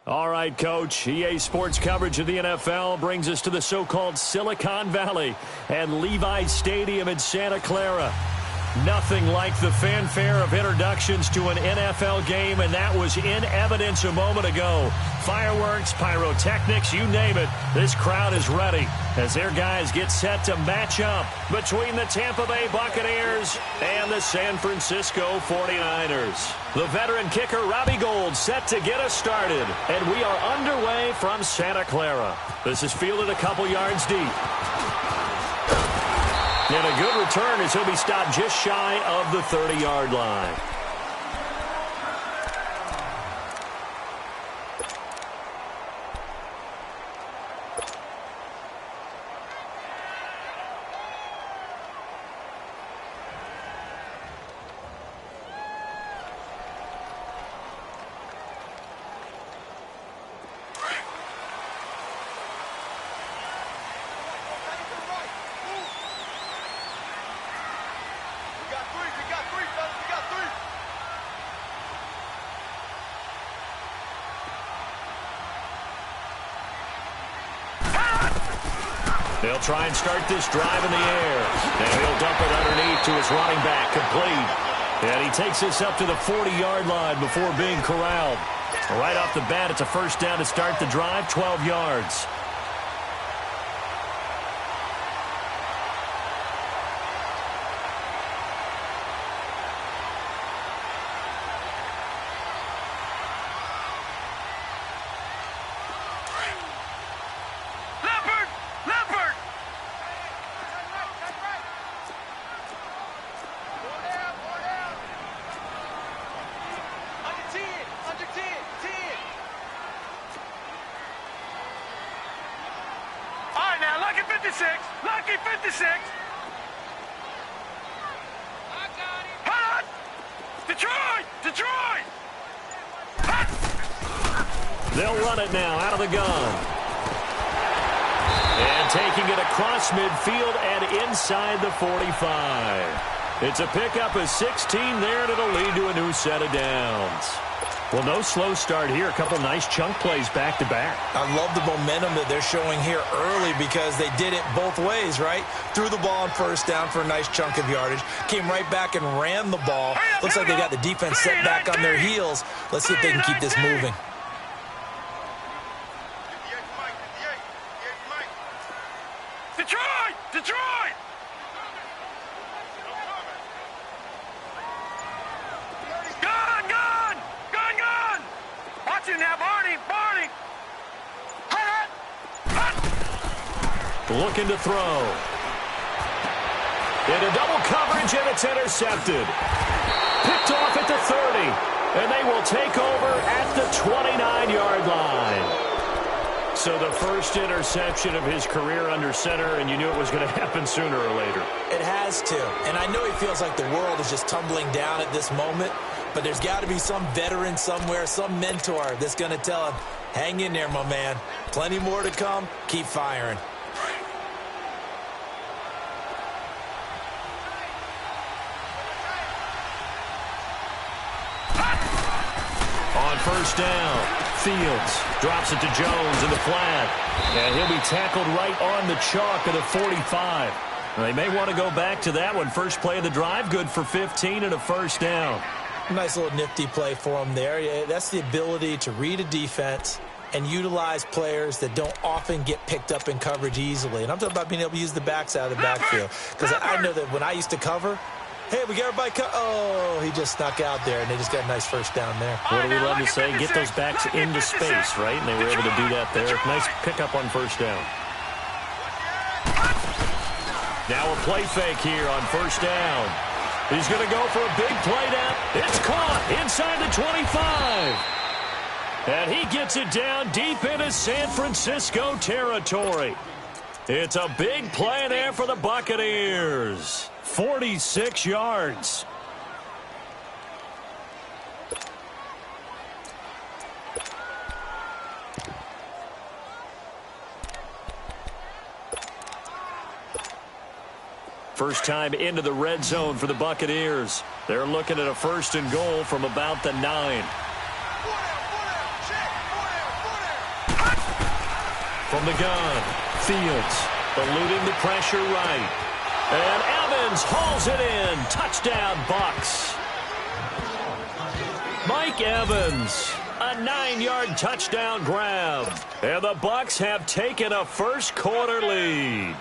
All right, Coach. EA Sports coverage of the NFL brings us to the so-called Silicon Valley and Levi's Stadium in Santa Clara. Nothing like the fanfare of introductions to an NFL game, and that was in evidence a moment ago. Fireworks, pyrotechnics, you name it. This crowd is ready as their guys get set to match up between the Tampa Bay Buccaneers and the San Francisco 49ers. The veteran kicker, Robbie Gould, set to get us started, and we are underway from Santa Clara. This is fielded a couple yards deep. And a good return as he'll be stopped just shy of the 30-yard line. They'll try and start this drive in the air. And he'll dump it underneath to his running back, complete. And he takes this up to the 40-yard line before being corralled. Right off the bat, it's a first down to start the drive, 12 yards. Lucky 56. Hot! Detroit! Hot! They'll run it now out of the gun. And taking it across midfield and inside the 45. It's a pickup of 16 there, and it'll lead to a new set of downs. Well, no slow start here. A couple nice chunk plays back-to-back. I love the momentum that they're showing here early because they did it both ways, right? Threw the ball on first down for a nice chunk of yardage. Came right back and ran the ball. Looks like they got the defense set back on their heels. Let's see if they can keep this moving. Detroit! Gun! Watch it now, Barney! Hot! Looking to throw. Into double coverage, and it's intercepted. Picked off at the 30, and they will take over at the 29-yard line. So the first interception of his career under center, and you knew it was going to happen sooner or later. It has to. And I know he feels like the world is just tumbling down at this moment, but there's got to be some veteran somewhere, some mentor that's going to tell him, hang in there, my man. Plenty more to come. Keep firing. On first down, Fields drops it to Jones in the flat. And he'll be tackled right on the chalk of the 45. They may want to go back to that one. First play of the drive, good for 15 and a first down. Nice little nifty play for him there. Yeah, that's the ability to read a defense and utilize players that don't often get picked up in coverage easily. And I'm talking about being able to use the backs out of the backfield. Because I know that when I used to cover, hey, we got everybody oh, he just snuck out there, and they just got a nice first down there. What do we love to say? Get those backs into space, right? And they were able to do that there. Nice pickup on first down. Now a play fake here on first down. He's going to go for a big play down. It's caught inside the 25. And he gets it down deep into San Francisco territory. It's a big play there for the Buccaneers. 46 yards. First time into the red zone for the Buccaneers. They're looking at a first and goal from about the 9. From the gun, Fields eluding the pressure right. And Evans hauls it in. Touchdown, Bucs. Mike Evans, a 9-yard touchdown grab. And the Bucs have taken a first-quarter lead.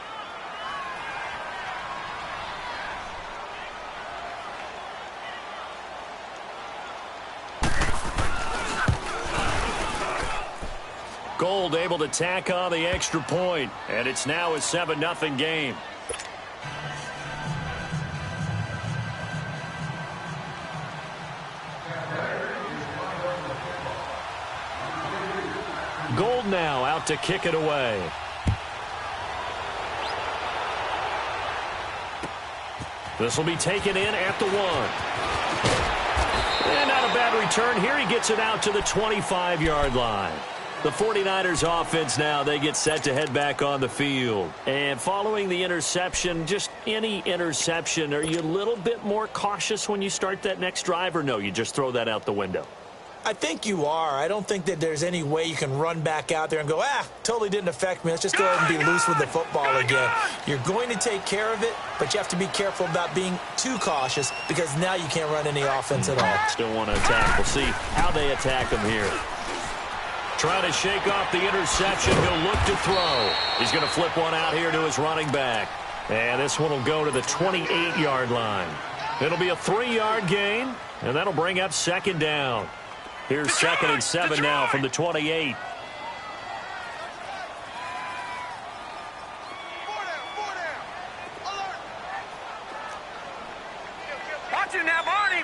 Gold able to tack on the extra point, and it's now a 7-0 game. Gold now out to kick it away. This will be taken in at the 1. And not a bad return here. He gets it out to the 25-yard line. The 49ers offense now, they get set to head back on the field. And following the interception, just any interception, are you a little bit more cautious when you start that next drive, or no, you just throw that out the window? I think you are. I don't think that there's any way you can run back out there and go, totally didn't affect me. Let's just go ahead and be loose with the football again. You're going to take care of it, but you have to be careful about being too cautious because now you can't run any offense at all. Still want to attack. We'll see how they attack him here. Trying to shake off the interception. He'll look to throw. He's going to flip one out here to his running back. And this one will go to the 28-yard line. It'll be a 3-yard gain, and that'll bring up second down. Here's 2nd and 7 now from the 28. Watch it now, Barney!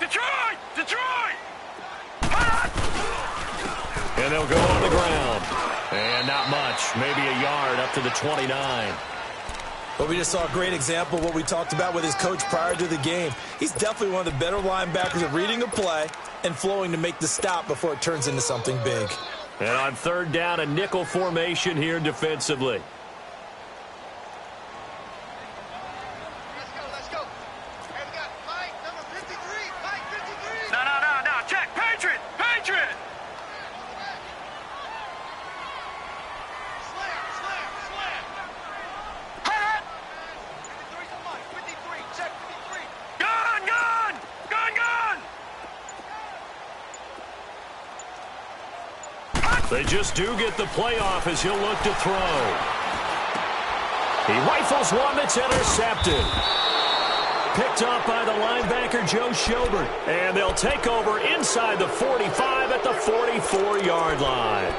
Detroit! And they'll go on the ground. And not much. Maybe a yard up to the 29. But we just saw a great example of what we talked about with his coach prior to the game. He's definitely one of the better linebackers at reading a play and flowing to make the stop before it turns into something big. And on 3rd down, a nickel formation here defensively. Let's go. Hey, we got Mike, number 53. Mike, 53. No. Check. Patriot. Slam. Hut. 53's on Mike. 53. Check 53. Gun. They just do get the playoff as he'll look to throw. He rifles one that's intercepted. Picked up by the linebacker, Joe Schobert. And they'll take over inside the 45 at the 44-yard line.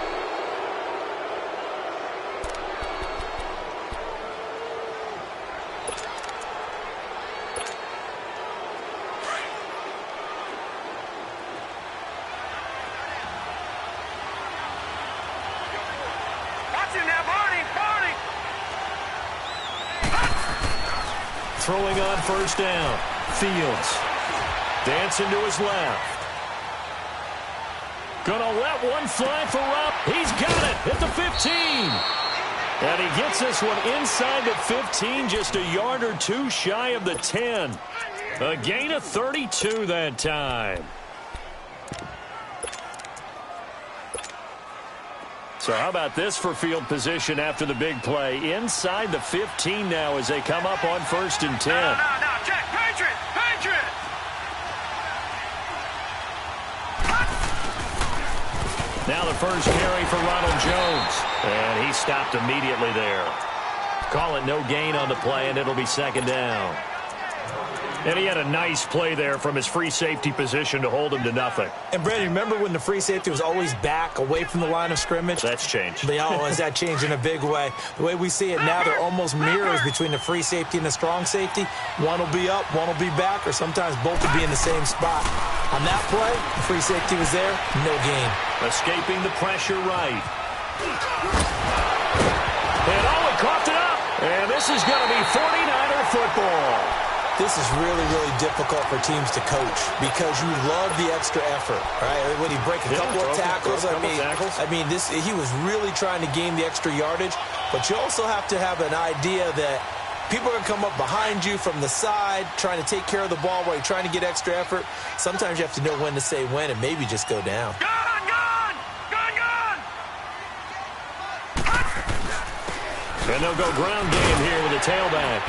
Throwing on 1st down. Fields. Dancing to his left. Gonna let one fly for Rob. He's got it at the 15. And he gets this one inside the 15, just a yard or two shy of the 10. A gain of 32 that time. So how about this for field position after the big play? Inside the 15 now as they come up on 1st and 10. No. Check. Patriot. Now the first carry for Ronald Jones. And he stopped immediately there. Call it no gain on the play, and it'll be 2nd down. And he had a nice play there from his free safety position to hold him to nothing. And, Brandon, remember when the free safety was always back away from the line of scrimmage? That's changed. Has that changed in a big way? The way we see it now, they're almost mirrors between the free safety and the strong safety. One will be up, one will be back, or sometimes both will be in the same spot. On that play, the free safety was there, no gain. Escaping the pressure right. And he coughed it up. And this is going to be 49er football. This is really, really difficult for teams to coach because you love the extra effort, right? When he break a couple of tackles, he was really trying to gain the extra yardage, but you also have to have an idea that people are going to come up behind you from the side trying to take care of the ball while you're trying to get extra effort. Sometimes you have to know when to say when and maybe just go down. Gun! And they'll go ground game here with a tailback.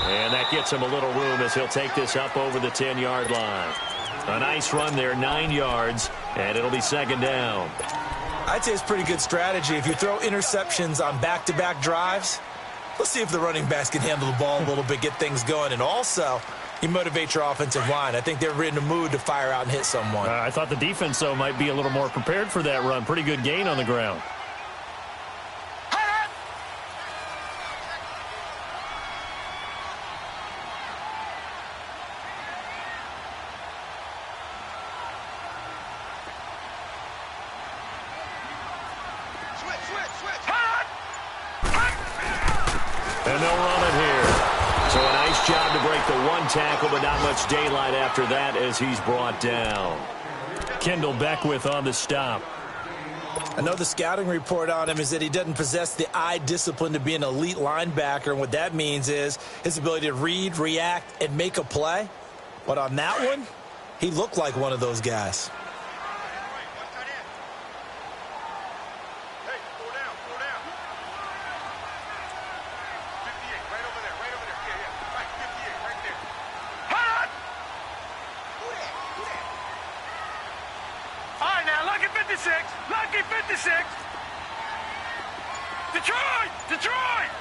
And that gets him a little room as he'll take this up over the 10-yard line. A nice run there, 9 yards, and it'll be second down. I'd say it's pretty good strategy. If you throw interceptions on back-to-back drives, let's see if the running backs can handle the ball a little bit, get things going. And also, you motivate your offensive line. I think they're in the mood to fire out and hit someone. I thought the defense, though, might be a little more prepared for that run. Pretty good gain on the ground. And they'll run it here. So a nice job to break the one tackle, but not much daylight after that as he's brought down. Kendall Beckwith on the stop. I know the scouting report on him is that he doesn't possess the eye discipline to be an elite linebacker, and what that means is his ability to read, react, and make a play. But on that one, he looked like one of those guys. Lucky 56. Detroit! Detroit!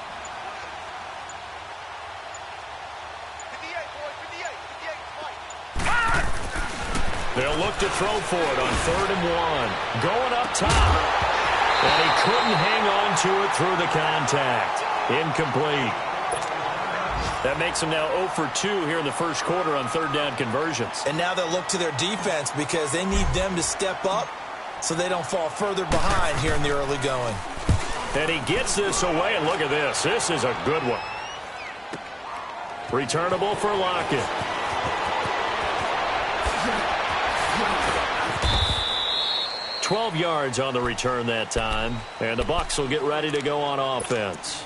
58, boy, 58, 58, fight. They'll look to throw for it on 3rd and 1. Going up top. And he couldn't hang on to it through the contact. Incomplete. That makes them now 0 for 2 here in the first quarter on 3rd down conversions. And now they'll look to their defense because they need them to step up so they don't fall further behind here in the early going. And he gets this away, and look at this. This is a good one. Returnable for Lockett. $12 yards on the return that time, and the Bucs will get ready to go on offense.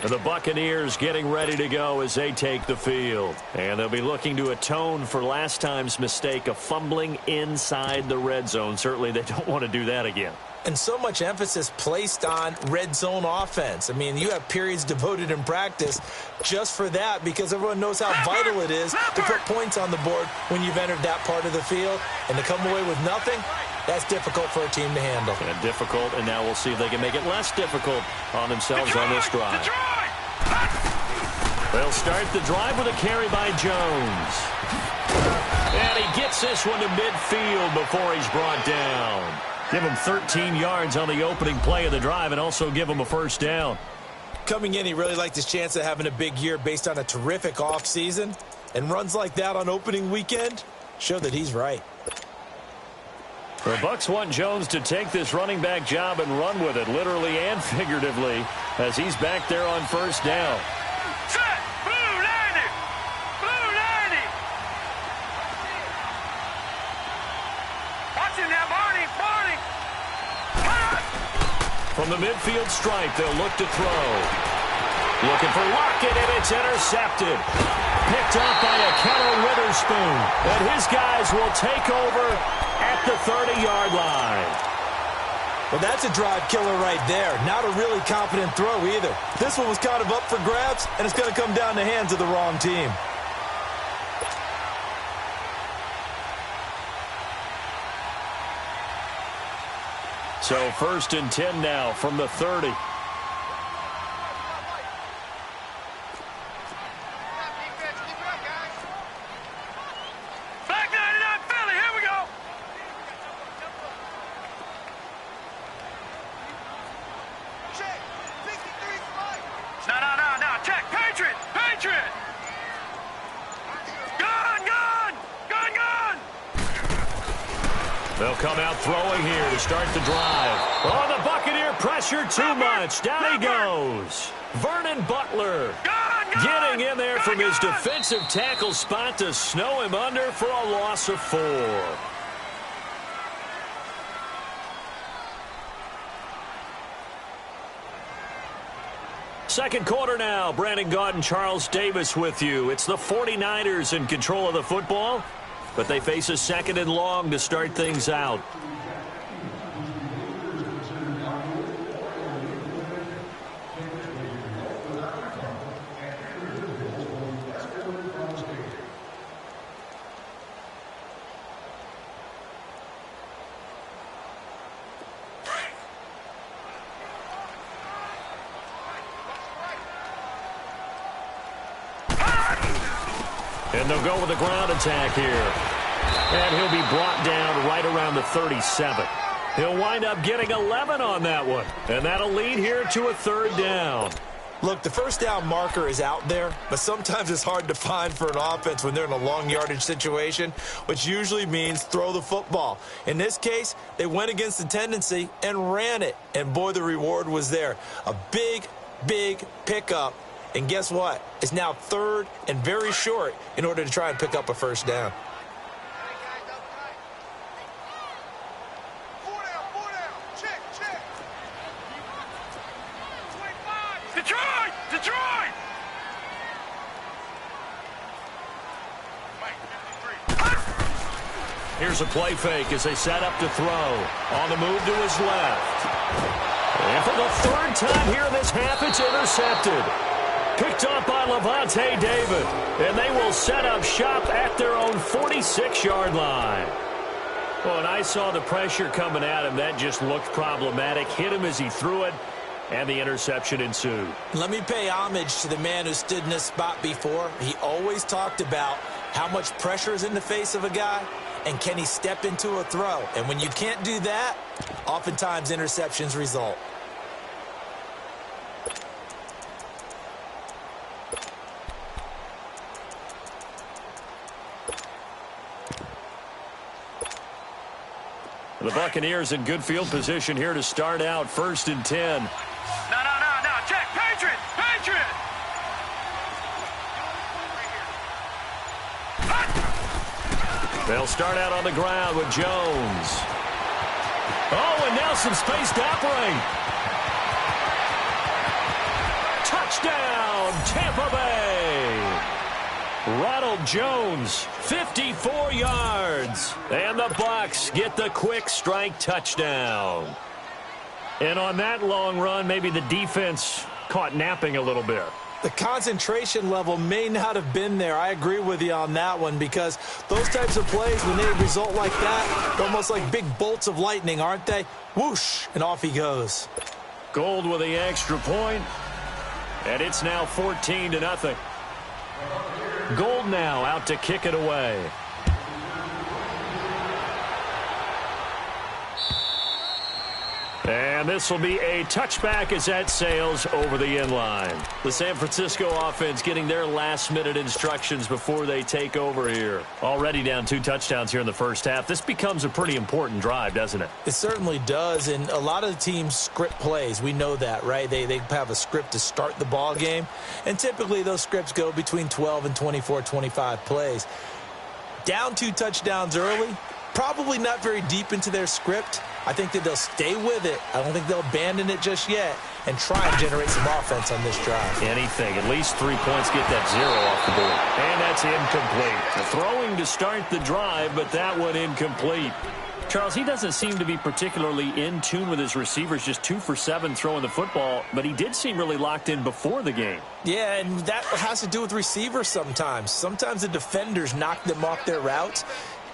And the Buccaneers getting ready to go as they take the field. And they'll be looking to atone for last time's mistake of fumbling inside the red zone. Certainly they don't want to do that again. And so much emphasis placed on red zone offense. I mean, you have periods devoted in practice just for that because everyone knows how vital it is to put points on the board when you've entered that part of the field. And to come away with nothing, that's difficult for a team to handle. And difficult, and now we'll see if they can make it less difficult on themselves on this drive. They'll start the drive with a carry by Jones. And he gets this one to midfield before he's brought down. Give him 13 yards on the opening play of the drive and also give him a first down. Coming in, he really liked his chance of having a big year based on a terrific offseason. And runs like that on opening weekend show that he's right. The Bucs want Jones to take this running back job and run with it, literally and figuratively, as he's back there on first down. Set! Blue 90! Blue 90! Watch him now, Barney! Barney! From the midfield stripe, they'll look to throw. Looking for Lockett, and it's intercepted. Picked up by a Keller Witherspoon. And his guys will take over at the 30-yard line. Well, that's a drive killer right there. Not a really confident throw either. This one was kind of up for grabs, and it's going to come down the hands of the wrong team. So 1st and 10 now from the 30. They'll come out throwing here to start the drive. Oh, the Buccaneer pressure too much. Down he goes. Vernon Butler getting in there from his defensive tackle spot to snow him under for a loss of 4. Second quarter now. Brandon Gaudin and Charles Davis with you. It's the 49ers in control of the football, but they face a 2nd and long to start things out. And they'll go with a ground attack here. And he'll be brought down right around the 37. He'll wind up getting 11 on that one. And that'll lead here to a third down. Look, the first down marker is out there, but sometimes it's hard to find for an offense when they're in a long yardage situation, which usually means throw the football. In this case, they went against the tendency and ran it. And, boy, the reward was there. A big, big pickup. And guess what? It's now third and very short in order to try and pick up a first down. Detroit! Here's a play fake as they set up to throw. On the move to his left. And for the third time here in this half, it's intercepted. Picked up by Levante David. And they will set up shop at their own 46-yard line. Well, and I saw the pressure coming at him. That just looked problematic. Hit him as he threw it. And the interception ensued. Let me pay homage to the man who stood in this spot before. He always talked about how much pressure is in the face of a guy and can he step into a throw. And when you can't do that, oftentimes interceptions result. The Buccaneers in good field position here to start out 1st and 10. No. Check. Patriot. They'll start out on the ground with Jones. Oh, and now some space to operate. Touchdown, Tampa Bay. Ronald Jones, 54 yards. And the Bucs get the quick strike touchdown. And on that long run, maybe the defense caught napping a little bit. The concentration level may not have been there. I agree with you on that one because those types of plays, when they result like that, they're almost like big bolts of lightning, aren't they? Whoosh, and off he goes. Gold with the extra point, and it's now 14-0. Gold now out to kick it away. And this will be a touchback as that sails over the end line. The San Francisco offense getting their last-minute instructions before they take over here. Already down 2 touchdowns here in the first half. This becomes a pretty important drive, doesn't it? It certainly does, and a lot of the teams script plays. We know that, right? They have a script to start the ball game, and typically those scripts go between 12 and 24, 25 plays. Down 2 touchdowns early, probably not very deep into their script. I think that they'll stay with it. I don't think they'll abandon it just yet and try and generate some offense on this drive. Anything. At least 3 points get that 0 off the board. And that's incomplete. Throwing to start the drive, but that one incomplete. Charles, he doesn't seem to be particularly in tune with his receivers, just 2 for 7 throwing the football, but he did seem really locked in before the game. Yeah, and that has to do with receivers sometimes. Sometimes the defenders knock them off their routes,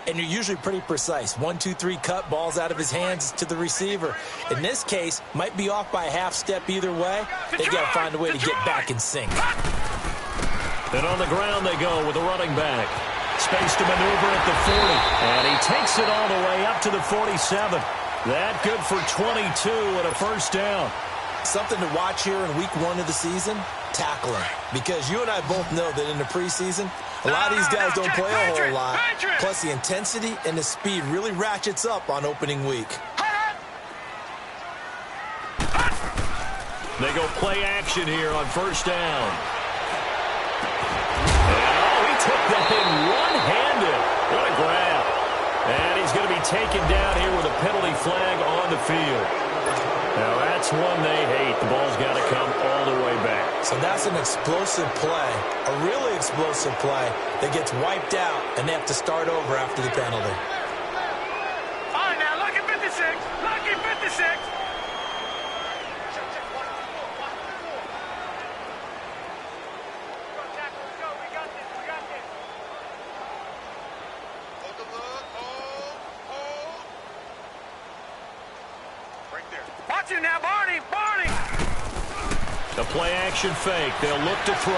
and you're usually pretty precise. 1, 2, 3 cut, balls out of his hands to the receiver. In this case, might be off by a half step either way. They got to find a way to get back in sync. And on the ground they go with a running back. Space to maneuver at the 40. And he takes it all the way up to the 47. That good for 22 and a first down. Something to watch here in week 1 of the season, tackling. Because you and I both know that in the preseason, a lot of these guys don't play a whole lot. Plus, the intensity and the speed really ratchets up on opening week. They go play action here on first down. And, he took that thing one-handed. What a grab. And he's going to be taken down here with a penalty flag on the field. Now, that's one they hate. The ball's got to come all the way back. So that's an explosive play, a really explosive play that gets wiped out, and they have to start over after the penalty. All right, now, lucky 56. Lucky 56. Watch it now, Barney! The play-action fake. They'll look to throw.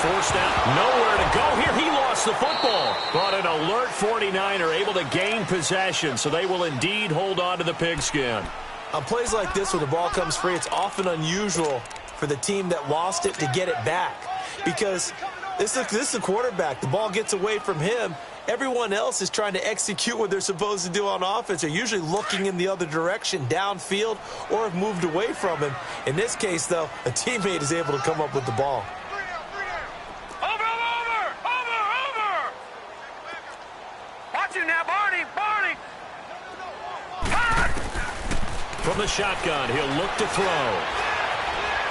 forced out. Nowhere to go here. He lost the football. But an alert 49er able to gain possession, so they will indeed hold on to the pigskin. On plays like this where the ball comes free, it's often unusual for the team that lost it to get it back. Because this is the quarterback. The ball gets away from him. Everyone else is trying to execute what they're supposed to do on offense. They're usually looking in the other direction, downfield, or have moved away from him. In this case, though, a teammate is able to come up with the ball. Over! Watch it now, Barney! From the shotgun, he'll look to throw.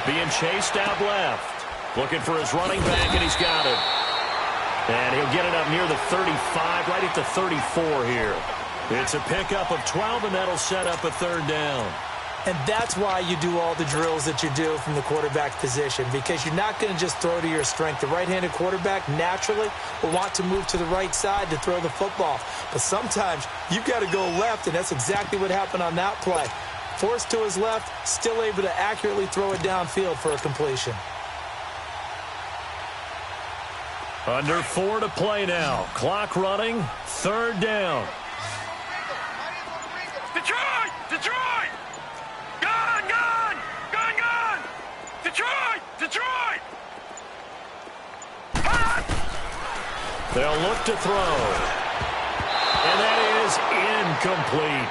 Being chased out left. Looking for his running back, and he's got it. And he'll get it up near the 35, right at the 34 here. It's a pickup of 12, and that'll set up a third down. And that's why you do all the drills that you do from the quarterback position, because you're not going to just throw to your strength. The right-handed quarterback naturally will want to move to the right side to throw the football. But sometimes you've got to go left, and that's exactly what happened on that play. Forced to his left, still able to accurately throw it downfield for a completion. Under 4 to play now. Clock running. Third down. Detroit! Gun! Detroit! They'll look to throw. And that is incomplete.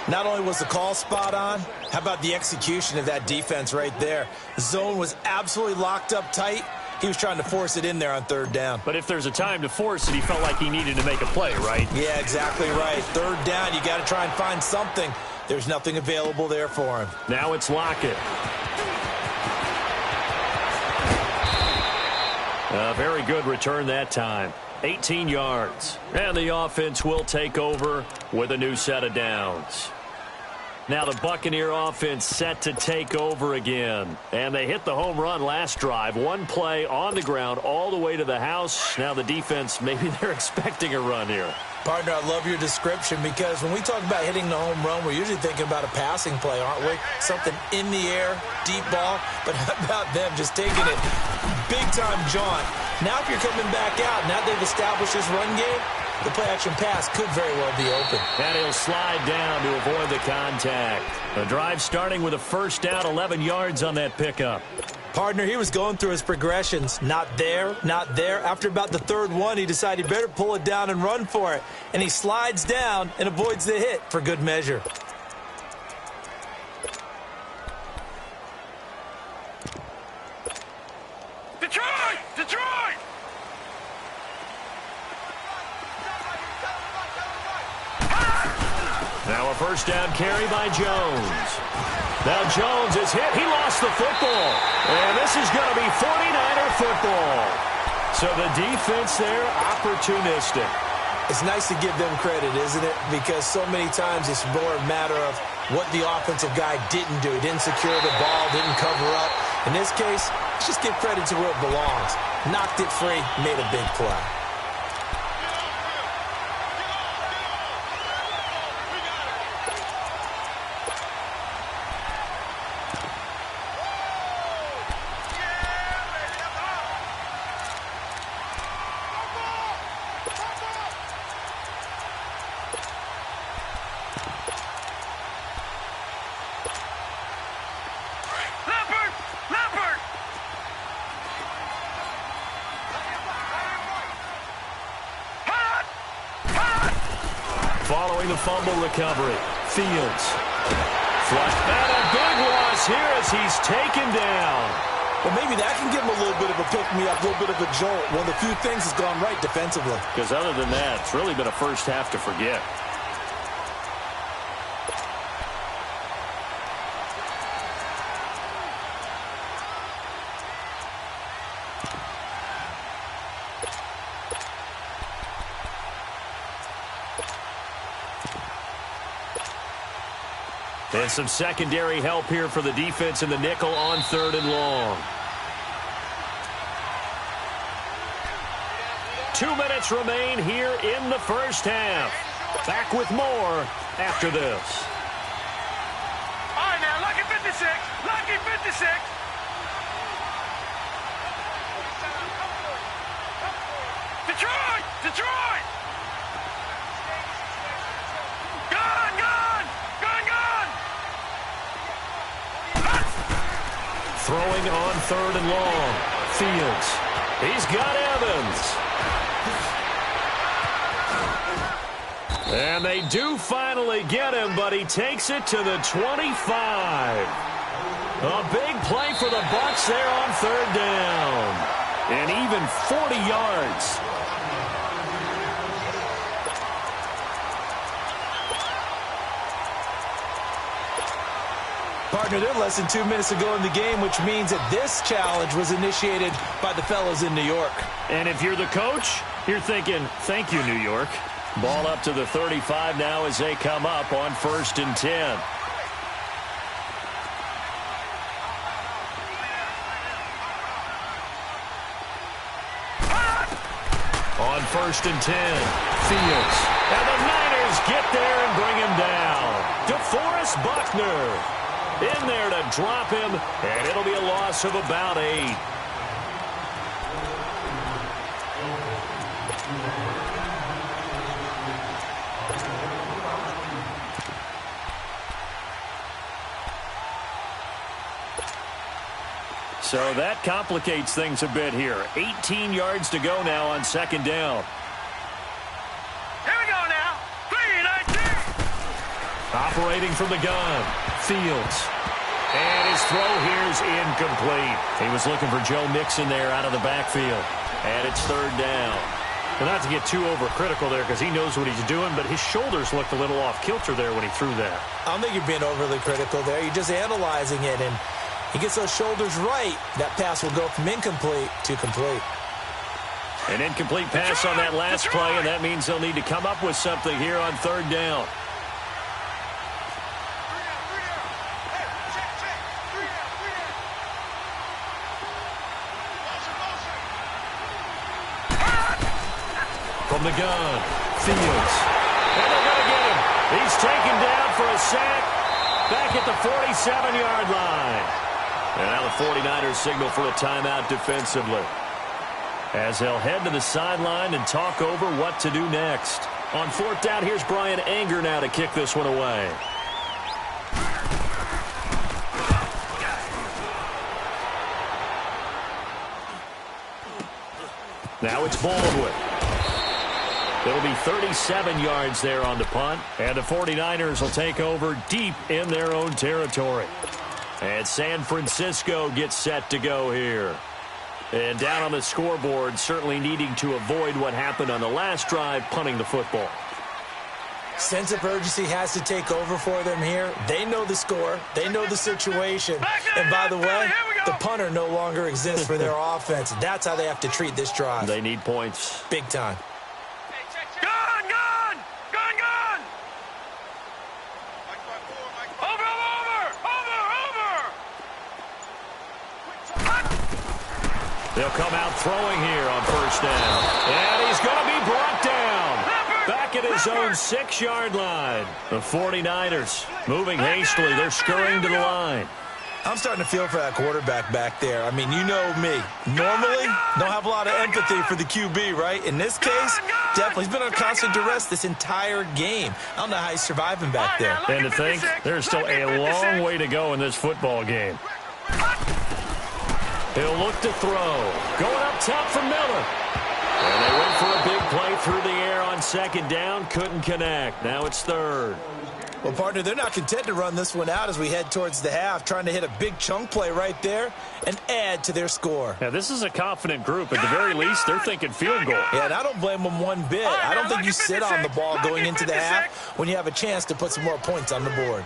Not only was the call spot on, how about the execution of that defense right there? The zone was absolutely locked up tight. He was trying to force it in there on third down. But if there's a time to force it, he felt like he needed to make a play, right? Yeah, exactly right. Third down, you got to try and find something. There's nothing available there for him. Now it's Lockett. A very good return that time. 18 yards. And the offense will take over with a new set of downs. Now the Buccaneer offense set to take over again. And they hit the home run last drive. One play on the ground all the way to the house. Now the defense, maybe they're expecting a run here. Partner, I love your description, because when we talk about hitting the home run, we're usually thinking about a passing play, aren't we? Something in the air, deep ball. But how about them just taking it big-time jaunt? Now if you're coming back out, now they've established this run game, the play-action pass could very well be open. And he'll slide down to avoid the contact. The drive starting with a first down, 11 yards on that pickup. Partner, he was going through his progressions. Not there, not there. After about the third one, he decided he better pull it down and run for it. And he slides down and avoids the hit for good measure. Detroit! Now a first down carry by Jones. Now Jones is hit. He lost the football. And this is going to be 49er football. So the defense there, opportunistic. It's nice to give them credit, isn't it? Because so many times it's more a matter of what the offensive guy didn't do. He didn't secure the ball, didn't cover up. In this case, let's just give credit to where it belongs. Knocked it free, made a big play. Following the fumble recovery, Fields. Flush, and a big loss here as he's taken down. Well, maybe that can give him a little bit of a pick-me-up, a little bit of a jolt. One of the few things that's gone right defensively. Because other than that, it's really been a first half to forget. And some secondary help here for the defense in the nickel on third and long. 2 minutes remain here in the first half. Back with more after this. All right, now, lucky 56. Lucky 56. Throwing on 3rd and long. Fields. He's got Evans. And they do finally get him, but he takes it to the 25. A big play for the Bucs there on 3rd down. And even 40 yards. Partner, they're less than 2 minutes ago in the game, which means that this challenge was initiated by the fellas in New York. And if you're the coach, you're thinking, thank you, New York. Ball up to the 35 now as they come up on 1st and 10. On 1st and 10, Fields. And the Niners get there and bring him down. DeForest Buckner in there to drop him, and it'll be a loss of about 8. So that complicates things a bit here. 18 yards to go now on 2nd down. Here we go now. 3-19. Operating from the gun. Fields. And his throw here is incomplete. He was looking for Joe Mixon there out of the backfield. And it's 3rd down. And not to get too overcritical there because he knows what he's doing, but his shoulders looked a little off kilter there when he threw that. I don't think you're being overly critical there. You're just analyzing it, and he gets those shoulders right, that pass will go from incomplete to complete. An incomplete pass on that last play, and that means they'll need to come up with something here on 3rd down. From the gun, Fields. And they're going to get him. He's taken down for a sack back at the 47-yard line. And now the 49ers signal for a timeout defensively, as they'll head to the sideline and talk over what to do next. On 4th down, here's Brian Anger now to kick this one away. Now it's Baldwin. It'll be 37 yards there on the punt, and the 49ers will take over deep in their own territory. And San Francisco gets set to go here. And down on the scoreboard, certainly needing to avoid what happened on the last drive, punting the football. Sense of urgency has to take over for them here. They know the score. They know the situation. And by the way, the punter no longer exists for their offense. That's how they have to treat this drive. They need points. Big time. They'll come out throwing here on 1st down. And he's going to be brought down back at his own 6-yard line. The 49ers moving hastily. They're scurrying to the line. I'm starting to feel for that quarterback back there. I mean, you know me. Normally, don't have a lot of empathy for the QB, right? In this case, definitely. He's been on constant duress this entire game. I don't know how he's surviving back there. And to think, there's still a long way to go in this football game. He'll look to throw. Going up top for Miller. And they went for a big play through the air on 2nd down. Couldn't connect. Now it's 3rd. Well, partner, they're not content to run this one out as we head towards the half, trying to hit a big chunk play right there and add to their score. Yeah, this is a confident group. At the very least, they're thinking field goal. Yeah, and I don't blame them one bit. I don't think you sit on the ball going into the half when you have a chance to put some more points on the board.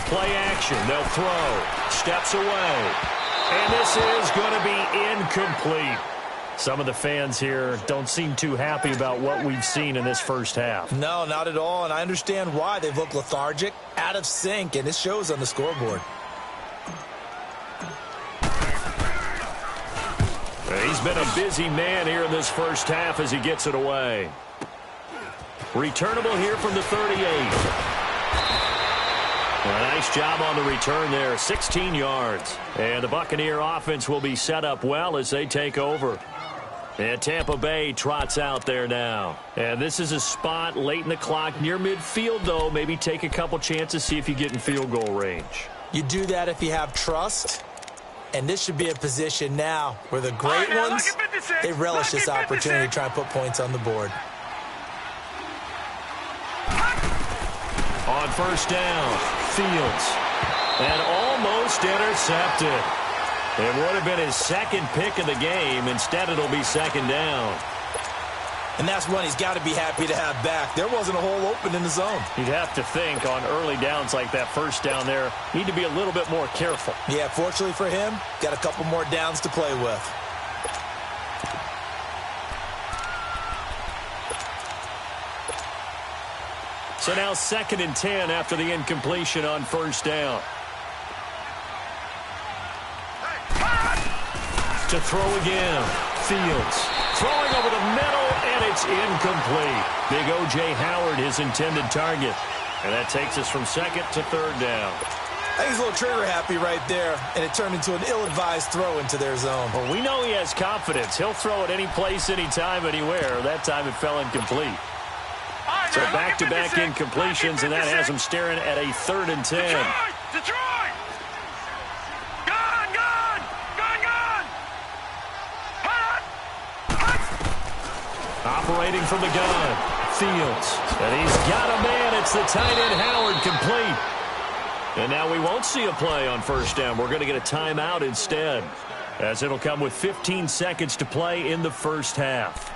Play action. They'll throw. Steps away. And this is going to be incomplete. Some of the fans here don't seem too happy about what we've seen in this first half. No, not at all. And I understand why. They've looked lethargic, out of sync, and it shows on the scoreboard. He's been a busy man here in this first half as he gets it away. Returnable here from the 38. Well, nice job on the return there, 16 yards. And the Buccaneer offense will be set up well as they take over. And Tampa Bay trots out there now. And this is a spot late in the clock near midfield, though. Maybe take a couple chances, see if you get in field goal range. You do that if you have trust. And this should be a position now where the great ones, they relish this opportunity to try and put points on the board. On first down, Fields. And almost intercepted. It would have been his second pick of the game. Instead, it'll be second down. And that's one he's got to be happy to have back. There wasn't a hole open in the zone. You'd have to think on early downs like that first down there, need to be a little bit more careful. Yeah, fortunately for him, got a couple more downs to play with. So now 2nd and 10 after the incompletion on first down. To throw again. Fields throwing over the middle, and it's incomplete. Big O.J. Howard, his intended target. And that takes us from 2nd to 3rd down. I think he's a little trigger happy right there, and it turned into an ill-advised throw into their zone. Well, we know he has confidence. He'll throw it any place, anytime, anywhere. That time it fell incomplete. So back-to-back incompletions, and that has him staring at a 3rd and 10. Detroit! Gone! Operating from the gun, Fields. And he's got a man. It's the tight end, Howard, complete. And now we won't see a play on first down. We're going to get a timeout instead, as it'll come with 15 seconds to play in the first half.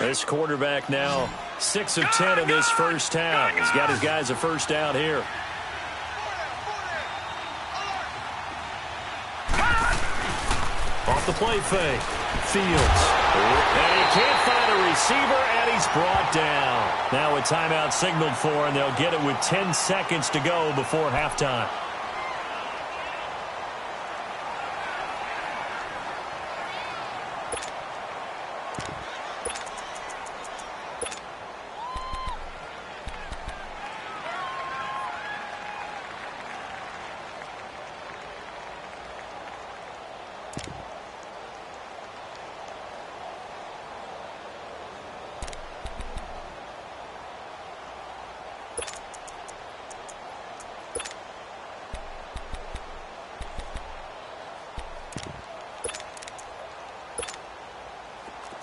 This quarterback now 6 of 10 in this first half. He's got his guys a first down here. Off the play fake. Fields. And he can't find a receiver, and he's brought down. Now a timeout signaled for, and they'll get it with 10 seconds to go before halftime.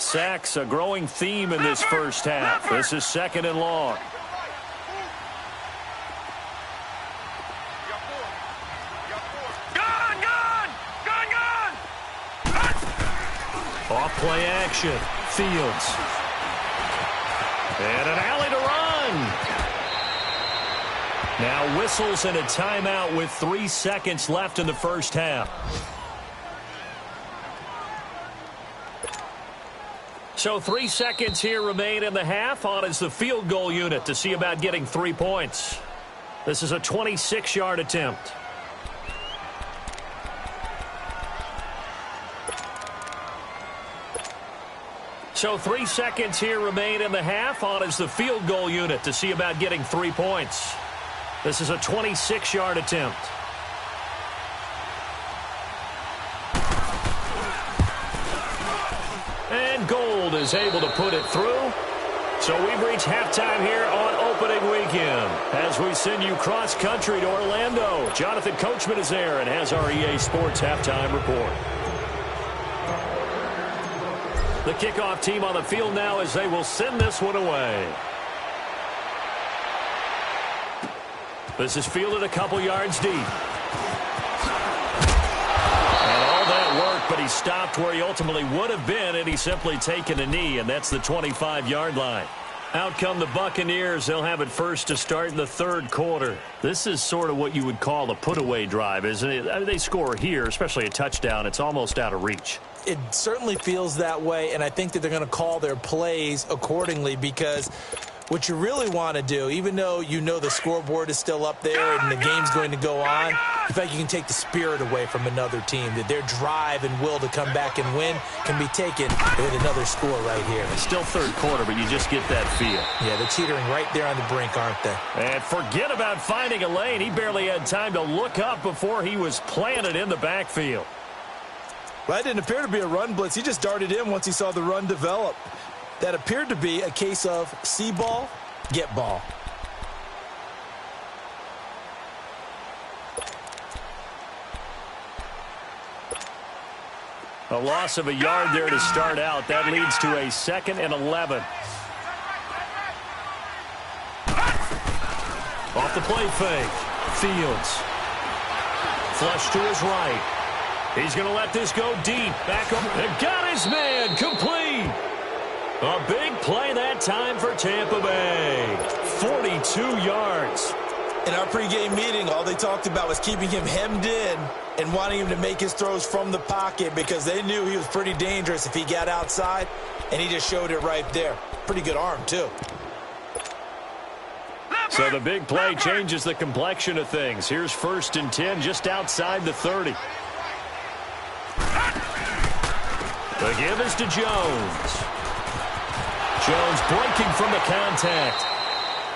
Sacks, a growing theme in this first half. This is 2nd and long. Off play action. Fields. And an alley to run. Now whistles and a timeout with 3 seconds left in the first half. So 3 seconds here remain in the half. On is the field goal unit to see about getting 3 points. This is a 26-yard attempt. So 3 seconds here remain in the half. On is the field goal unit to see about getting 3 points. This is a 26-yard attempt. And Gold is able to put it through. So we've reached halftime here on opening weekend as we send you cross-country to Orlando. Jonathan Coachman is there and has our EA Sports halftime report. The kickoff team on the field now as they will send this one away. This is fielded a couple yards deep. But he stopped where he ultimately would have been, and he's simply taken a knee, and that's the 25-yard line. Out come the Buccaneers. They'll have it first to start in the 3rd quarter. This is sort of what you would call a put-away drive, isn't it? I mean, they score here, especially a touchdown. It's almost out of reach. It certainly feels that way, and I think that they're going to call their plays accordingly, because what you really want to do, even though you know the scoreboard is still up there and the game's going to go on, in fact, you can take the spirit away from another team, that their drive and will to come back and win can be taken with another score right here. It's still third quarter, but you just get that feel. Yeah, they're teetering right there on the brink, aren't they? And forget about finding a lane. He barely had time to look up before he was planted in the backfield. Well, that didn't appear to be a run blitz. He just darted in once he saw the run develop. That appeared to be a case of see ball, get ball. A loss of a yard there to start out. That leads to a 2nd and 11. Off the play fake. Fields. Flush to his right. He's going to let this go deep. Back up. And got his man. Complete. A big play that time for Tampa Bay. 42 yards. In our pregame meeting, all they talked about was keeping him hemmed in and wanting him to make his throws from the pocket, because they knew he was pretty dangerous if he got outside, and he just showed it right there. Pretty good arm, too. So the big play changes the complexion of things. Here's 1st and 10 just outside the 30. The give is to Jones. Jones breaking from the contact.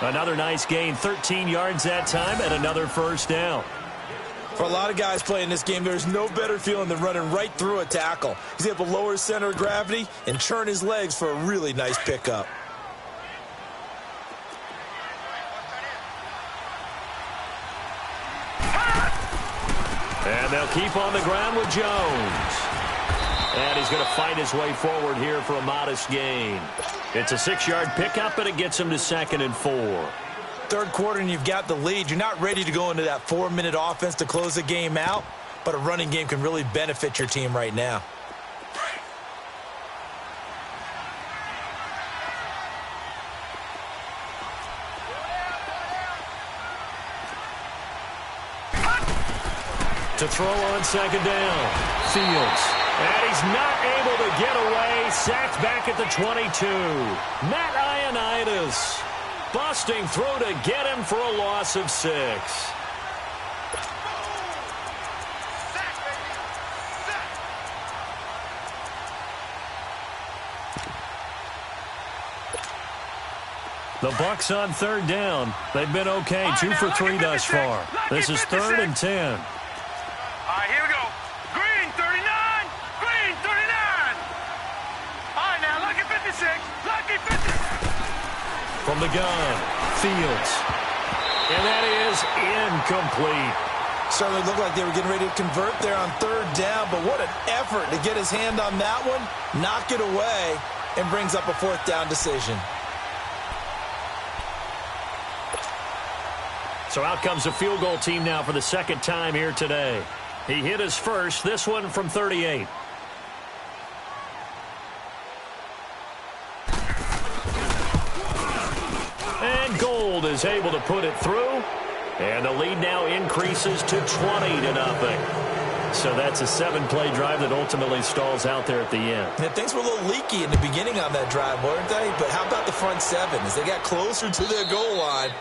Another nice gain, 13 yards that time, and another first down. For a lot of guys playing this game, there's no better feeling than running right through a tackle. He's able to lower his center of gravity and churn his legs for a really nice pickup. And they'll keep on the ground with Jones. And he's going to fight his way forward here for a modest gain. It's a 6-yard pickup, and it gets him to 2nd and 4. Third quarter, and you've got the lead. You're not ready to go into that 4-minute offense to close the game out, but a running game can really benefit your team right now. To throw on 2nd down. Fields. And he's not able to get away. Sacked back at the 22. Matt Ioannidis busting through to get him for a loss of 6. The Bucs on 3rd down. They've been okay. 2 for 3 thus far. This is 3rd and 10. All right, here we go. Green, 39. Green, 39. All right, now, lucky 56. Lucky 56. From the gun, Fields. And that is incomplete. Certainly looked like they were getting ready to convert there on 3rd down, but what an effort to get his hand on that one, knock it away, and brings up a 4th down decision. So out comes the field goal team now for the 2nd time here today. He hit his first, this one from 38. And Gold is able to put it through. And the lead now increases to 20-0. So that's a 7-play drive that ultimately stalls out there at the end. And things were a little leaky in the beginning on that drive, weren't they? But how about the front 7? As they got closer to their goal line,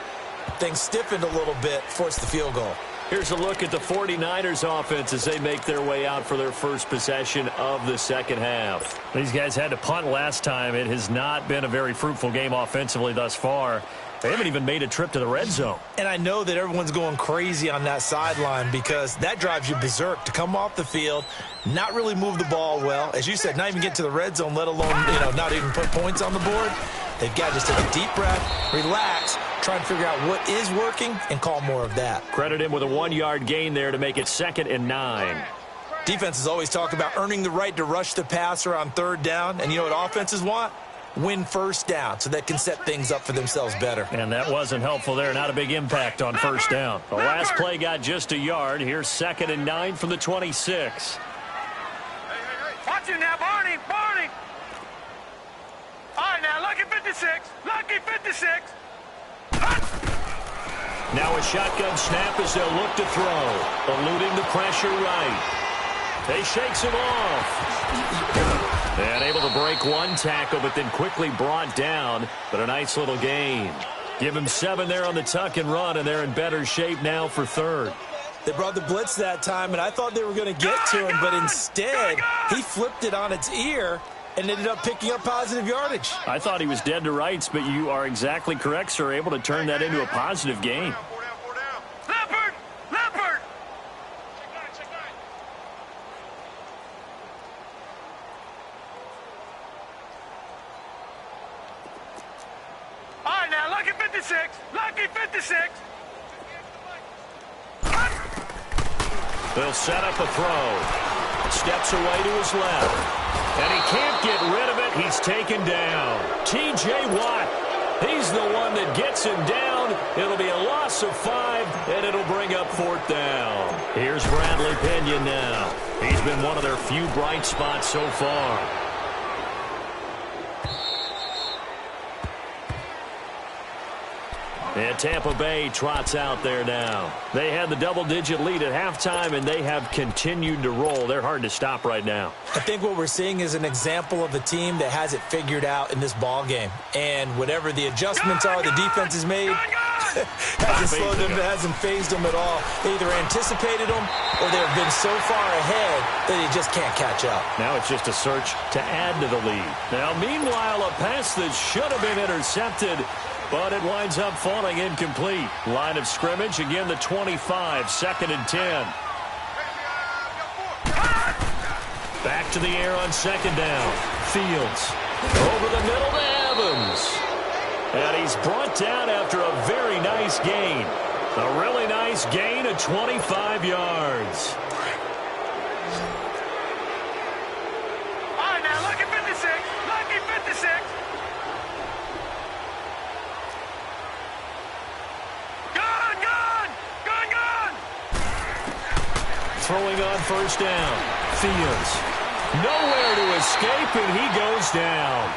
things stiffened a little bit, forced the field goal. Here's a look at the 49ers offense as they make their way out for their first possession of the 2nd half. These guys had to punt last time. It has not been a very fruitful game offensively thus far. They haven't even made a trip to the red zone. And I know that everyone's going crazy on that sideline because that drives you berserk to come off the field, not really move the ball well. As you said, not even get to the red zone, let alone, not even put points on the board. They've got to just take a deep breath, relax, try and figure out what is working, and call more of that. Credit him with a 1-yard gain there to make it 2nd and 9. Defenses always talk about earning the right to rush the passer on 3rd down, and you know what offenses want? Win 1st down so they can set things up for themselves better. And that wasn't helpful there. Not a big impact on 1st down. The last play got just a yard. Here's 2nd and 9 from the 26. Watch it now, Barney. Barney. All right, now, lucky 56. Lucky 56. Now a shotgun snap as they'll look to throw. Eluding the pressure right. He shakes him off. And able to break one tackle, but then quickly brought down. But a nice little gain. Give him 7 there on the tuck and run, and they're in better shape now for third. They brought the blitz that time, and I thought they were going to get to him, but instead he flipped it on its ear and ended up picking up positive yardage. I thought he was dead to rights, but you are exactly correct, sir. Able to turn that into a positive gain. Leopard! Leopard! All right, now, lucky 56. Lucky 56. They'll set up a throw. Steps away to his left. And he can't get rid of it. He's taken down. T.J. Watt. He's the one that gets him down. It'll be a loss of 5, and it'll bring up 4th down. Here's Bradley Pinion now. He's been one of their few bright spots so far. And Tampa Bay trots out there now. They had the double-digit lead at halftime, and they have continued to roll. They're hard to stop right now. I think what we're seeing is an example of a team that has it figured out in this ball game. And whatever the adjustments are the defense has made, hasn't phased them at all. They either anticipated them or they have been so far ahead that they just can't catch up. Now it's just a search to add to the lead. Now, meanwhile, a pass that should have been intercepted, but it winds up falling incomplete. Line of scrimmage, again the 25, 2nd and 10. Back to the air on 2nd down. Fields over the middle to Evans. And he's brought down after a very nice gain. A really nice gain of 25 yards. All right, now, lucky 56. Lucky 56. Throwing on 1st down. Fields. Nowhere to escape, and he goes down.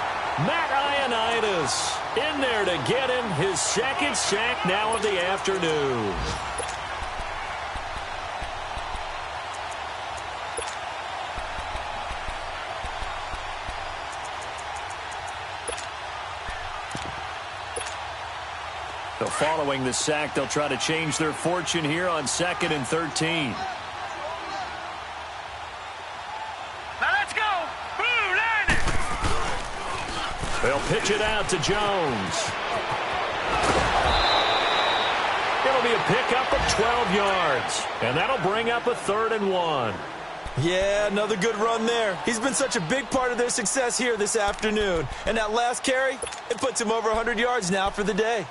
Matt Ioannidis in there to get him his 2nd sack now of the afternoon. So following the sack, they'll try to change their fortune here on 2nd and 13. They'll pitch it out to Jones. It'll be a pickup of 12 yards. And that'll bring up a 3rd and 1. Yeah, another good run there. He's been such a big part of their success here this afternoon. And that last carry, it puts him over 100 yards now for the day.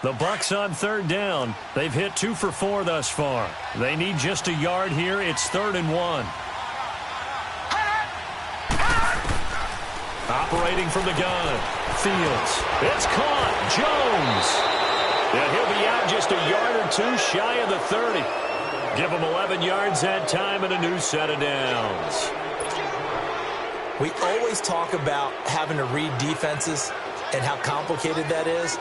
The Bucs on 3rd down. They've hit 2 for 4 thus far. They need just a yard here. It's 3rd and 1. Operating from the gun. Fields. It's caught. Jones. And he'll be out just a yard or 2 shy of the 30. Give him 11 yards that time and a new set of downs. We always talk about having to read defenses and how complicated that is.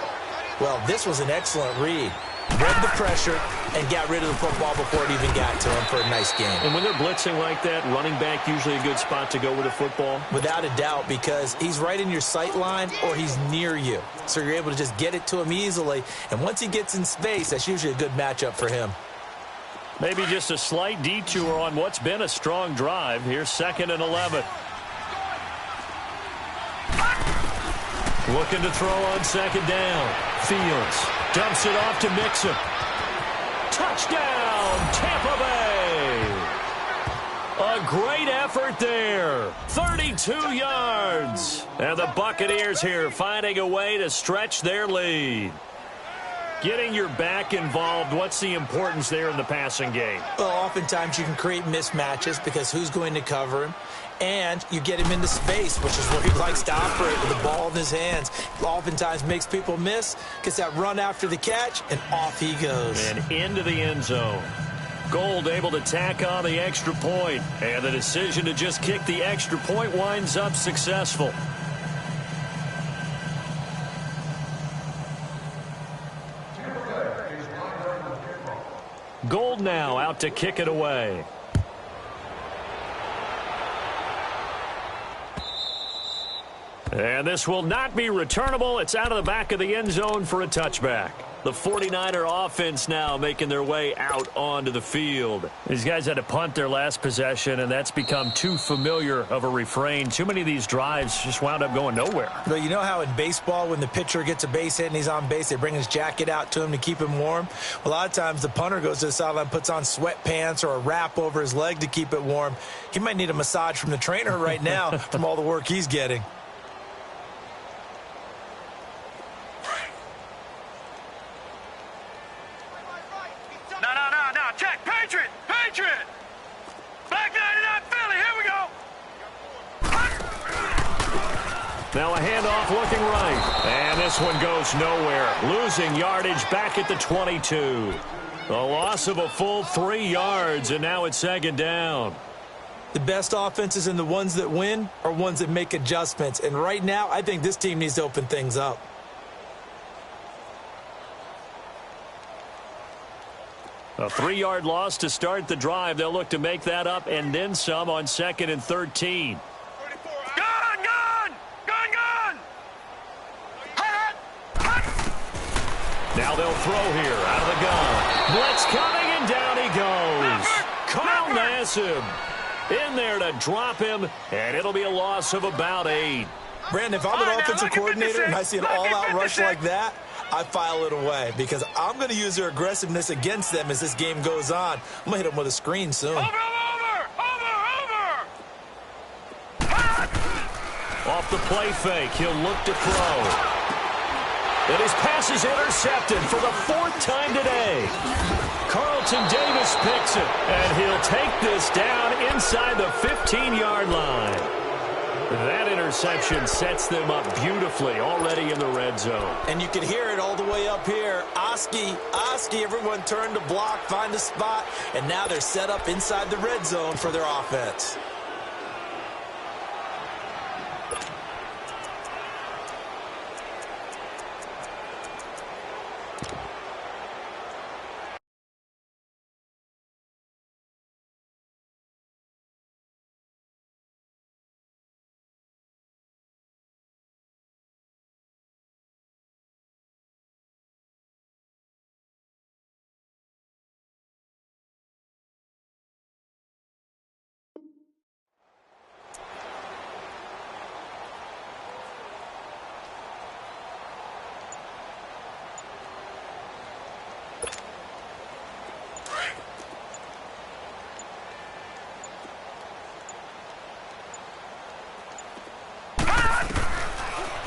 Well, this was an excellent read. Read the pressure and got rid of the football before it even got to him for a nice game. And when they're blitzing like that, running back usually a good spot to go with the football? Without a doubt, because he's right in your sight line or he's near you. So you're able to just get it to him easily. And once he gets in space, that's usually a good matchup for him. Maybe just a slight detour on what's been a strong drive. Here's 2nd and 11. Looking to throw on 2nd down. Fields dumps it off to Mixon. Touchdown, Tampa Bay. A great effort there. 32 yards. And the Buccaneers here finding a way to stretch their lead. Getting your back involved, what's the importance there in the passing game? Well, oftentimes you can create mismatches because who's going to cover him? And you get him into space, which is where he likes to operate with the ball in his hands. Oftentimes makes people miss, gets that run after the catch, and off he goes. And into the end zone. Gold able to tack on the extra point. And the decision to just kick the extra point winds up successful. Gold now out to kick it away. And this will not be returnable. It's out of the back of the end zone for a touchback. The 49er offense now making their way out onto the field. These guys had to punt their last possession, and that's become too familiar of a refrain. Too many of these drives just wound up going nowhere. Well, you know how in baseball when the pitcher gets a base hit and he's on base, they bring his jacket out to him to keep him warm? Well, a lot of times the punter goes to the sideline, puts on sweatpants or a wrap over his leg to keep it warm. He might need a massage from the trainer right now from all the work he's getting. Check, Patriot! Patriot! Back 99 Philly, here we go! Now a handoff looking right. And this one goes nowhere. Losing yardage back at the 22. A loss of a full 3 yards, and now it's second down. The best offenses and the ones that win are ones that make adjustments. And right now, I think this team needs to open things up. A 3-yard loss to start the drive. They'll look to make that up and then some on 2nd and 13. Gun! Now they'll throw here out of the gun. Blitz coming, and down he goes. Carl Nassib in there to drop him, and it'll be a loss of about 8. Brandon, if I'm an offensive coordinator and I see an all-out rush like that, I file it away because I'm going to use their aggressiveness against them as this game goes on. I'm going to hit them with a screen soon. Over! Off the play fake, he'll look to throw. And his pass is intercepted for the 4th time today. Carlton Davis picks it, and he'll take this down inside the 15-yard line. That interception sets them up beautifully already in the red zone. And you can hear it all the way up here. Oski, everyone turned to block, find a spot, and now they're set up inside the red zone for their offense.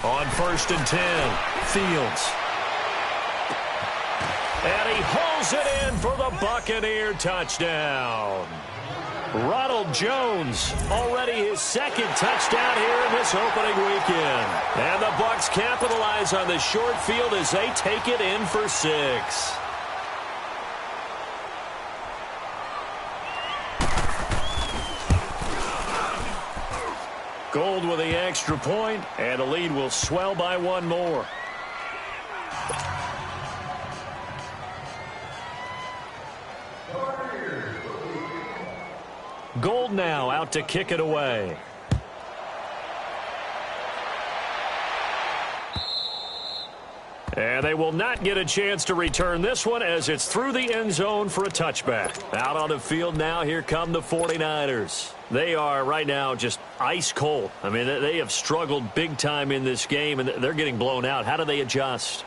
On 1st and 10, Fields. And he hauls it in for the Buccaneer touchdown. Ronald Jones, already his 2nd touchdown here in this opening weekend. And the Bucs capitalize on the short field as they take it in for 6. Gold with the extra point, and the lead will swell by 1 more. Gold now out to kick it away. And they will not get a chance to return this one as it's through the end zone for a touchback. Out on the field now, here come the 49ers. They are right now just ice cold. I mean, they have struggled big time in this game, and they're getting blown out. How do they adjust?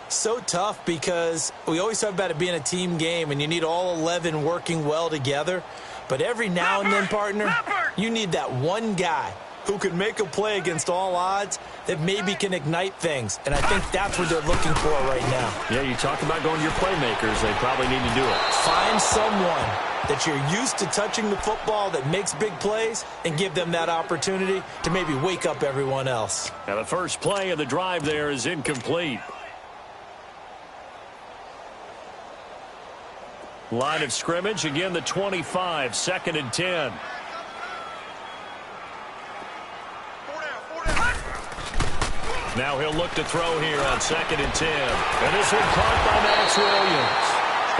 So tough because we always talk about it being a team game, and you need all 11 working well together. But every now and then, partner, you need that one guy who can make a play against all odds that maybe can ignite things. And I think that's what they're looking for right now. Yeah, you talk about going to your playmakers. They probably need to do it. Find someone that you're used to touching the football that makes big plays and give them that opportunity to maybe wake up everyone else. Now, the first play of the drive there is incomplete. Line of scrimmage, again, the 25, 2nd and 10. Now he'll look to throw here on 2nd and 10. And this one caught by Max Williams.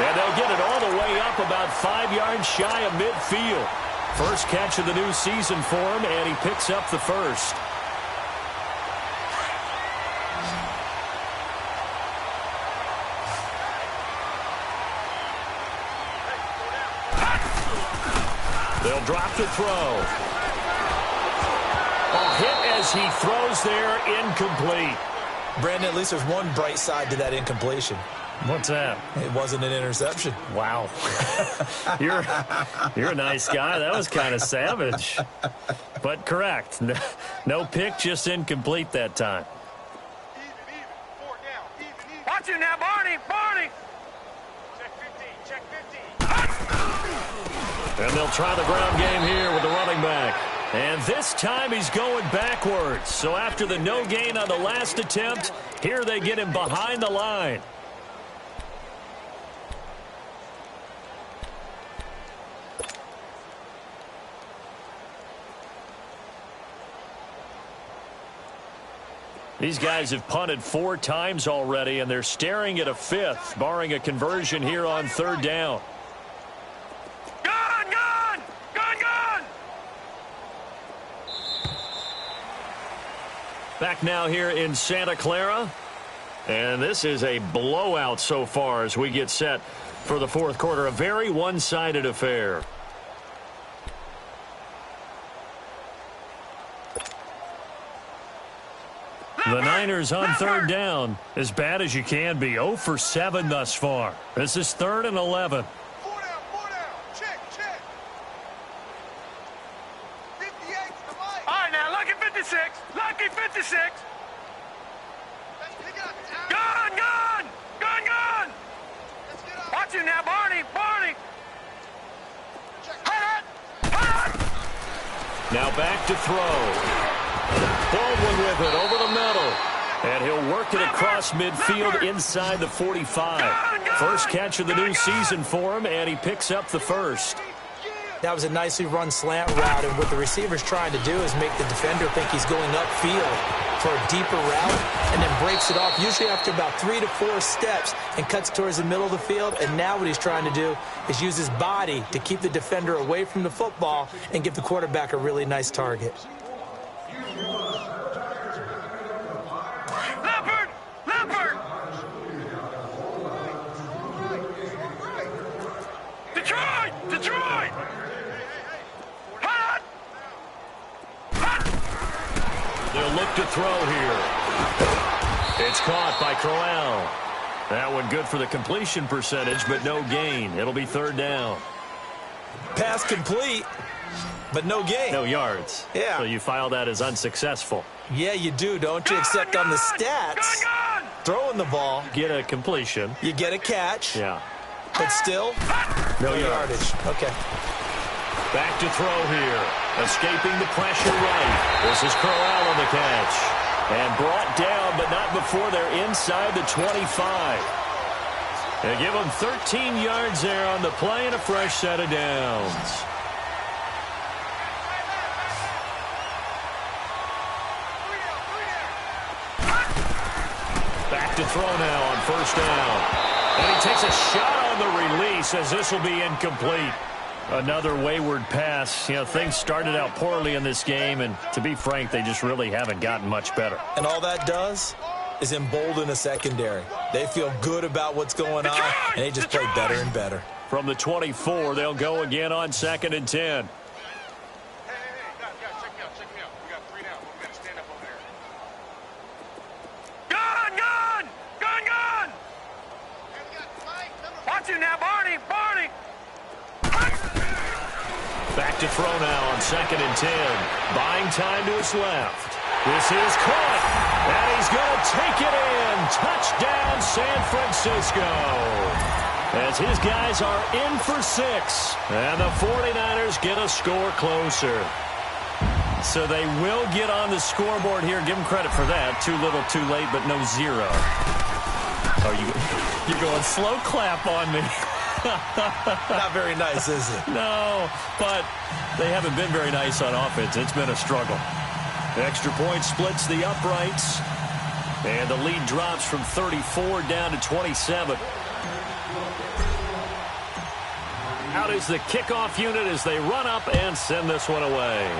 And they'll get it all the way up about 5 yards shy of midfield. First catch of the new season for him, and he picks up the first. They'll drop the throw. A hit as he throws there, incomplete. Brandon, at least there's one bright side to that incompletion. What's that? It wasn't an interception. Wow. You're a nice guy. That was kind of savage. But correct. No pick, just incomplete that time. Even. 4 down. Even. Watch it now, Barney. Barney. Check 15. And they'll try the ground game here with the running back. And this time he's going backwards. So after the no gain on the last attempt, here they get him behind the line. These guys have punted 4 times already, and they're staring at a 5th, barring a conversion here on 3rd down. Gone! Back now here in Santa Clara. And this is a blowout so far as we get set for the 4th quarter. A very one-sided affair. The Niners on 3rd down, as bad as you can be. 0 for 7 thus far. This is 3rd and 11. 4 down. Check. 58 to the right. All right, now, lucky 56. Lucky 56. Let's pick it up. Gone. Let's get up. Watch it now, Barney. Check. Now back to throw. Baldwin with it over the middle. And he'll work it across midfield inside the 45. First catch of the new season for him, and he picks up the first. That was a nicely run slant route, and what the receiver's trying to do is make the defender think he's going upfield for a deeper route, and then breaks it off, usually after about 3 to 4 steps, and cuts towards the middle of the field. And now what he's trying to do is use his body to keep the defender away from the football and give the quarterback a really nice target. Leopard! Detroit! Hot! They'll look to throw here. It's caught by Crowell. That one good for the completion percentage, but no gain. It'll be 3rd down. Pass complete, but no gain. No yards. Yeah. So you file that as unsuccessful. Yeah, you do, don't you? Except on the stats, throwing the ball, Get a completion. you get a catch, Yeah. but still, No no yardage. yardage. Okay. Back to throw here. Escaping the pressure right. This is Crowell on the catch. And brought down, but not before they're inside the 25. They give them 13 yards there on the play and a fresh set of downs. Back to throw now on 1st down. And he takes a shot on the release as this will be incomplete. Another wayward pass. You know, things started out poorly in this game, and to be frank, they just really haven't gotten much better. And all that does is embolden a secondary. They feel good about what's going on, and they just play better and better. From the 24, they'll go again on 2nd and 10. Hey, guys, check me out. We got 3 down. We're going to stand up over there. Gone! Watch it now, Barney! Back to throw now on 2nd and 10. Buying time to his left. This is caught, and he's going to take it in. Touchdown, San Francisco. As his guys are in for 6, and the 49ers get a score closer. So they will get on the scoreboard here. Give them credit for that. Too little, too late, but no 0. You're going slow clap on me. Not very nice, is it? No, but they haven't been very nice on offense. It's been a struggle. Extra point splits the uprights, and the lead drops from 34 down to 27. Out is the kickoff unit as they run up and send this one away.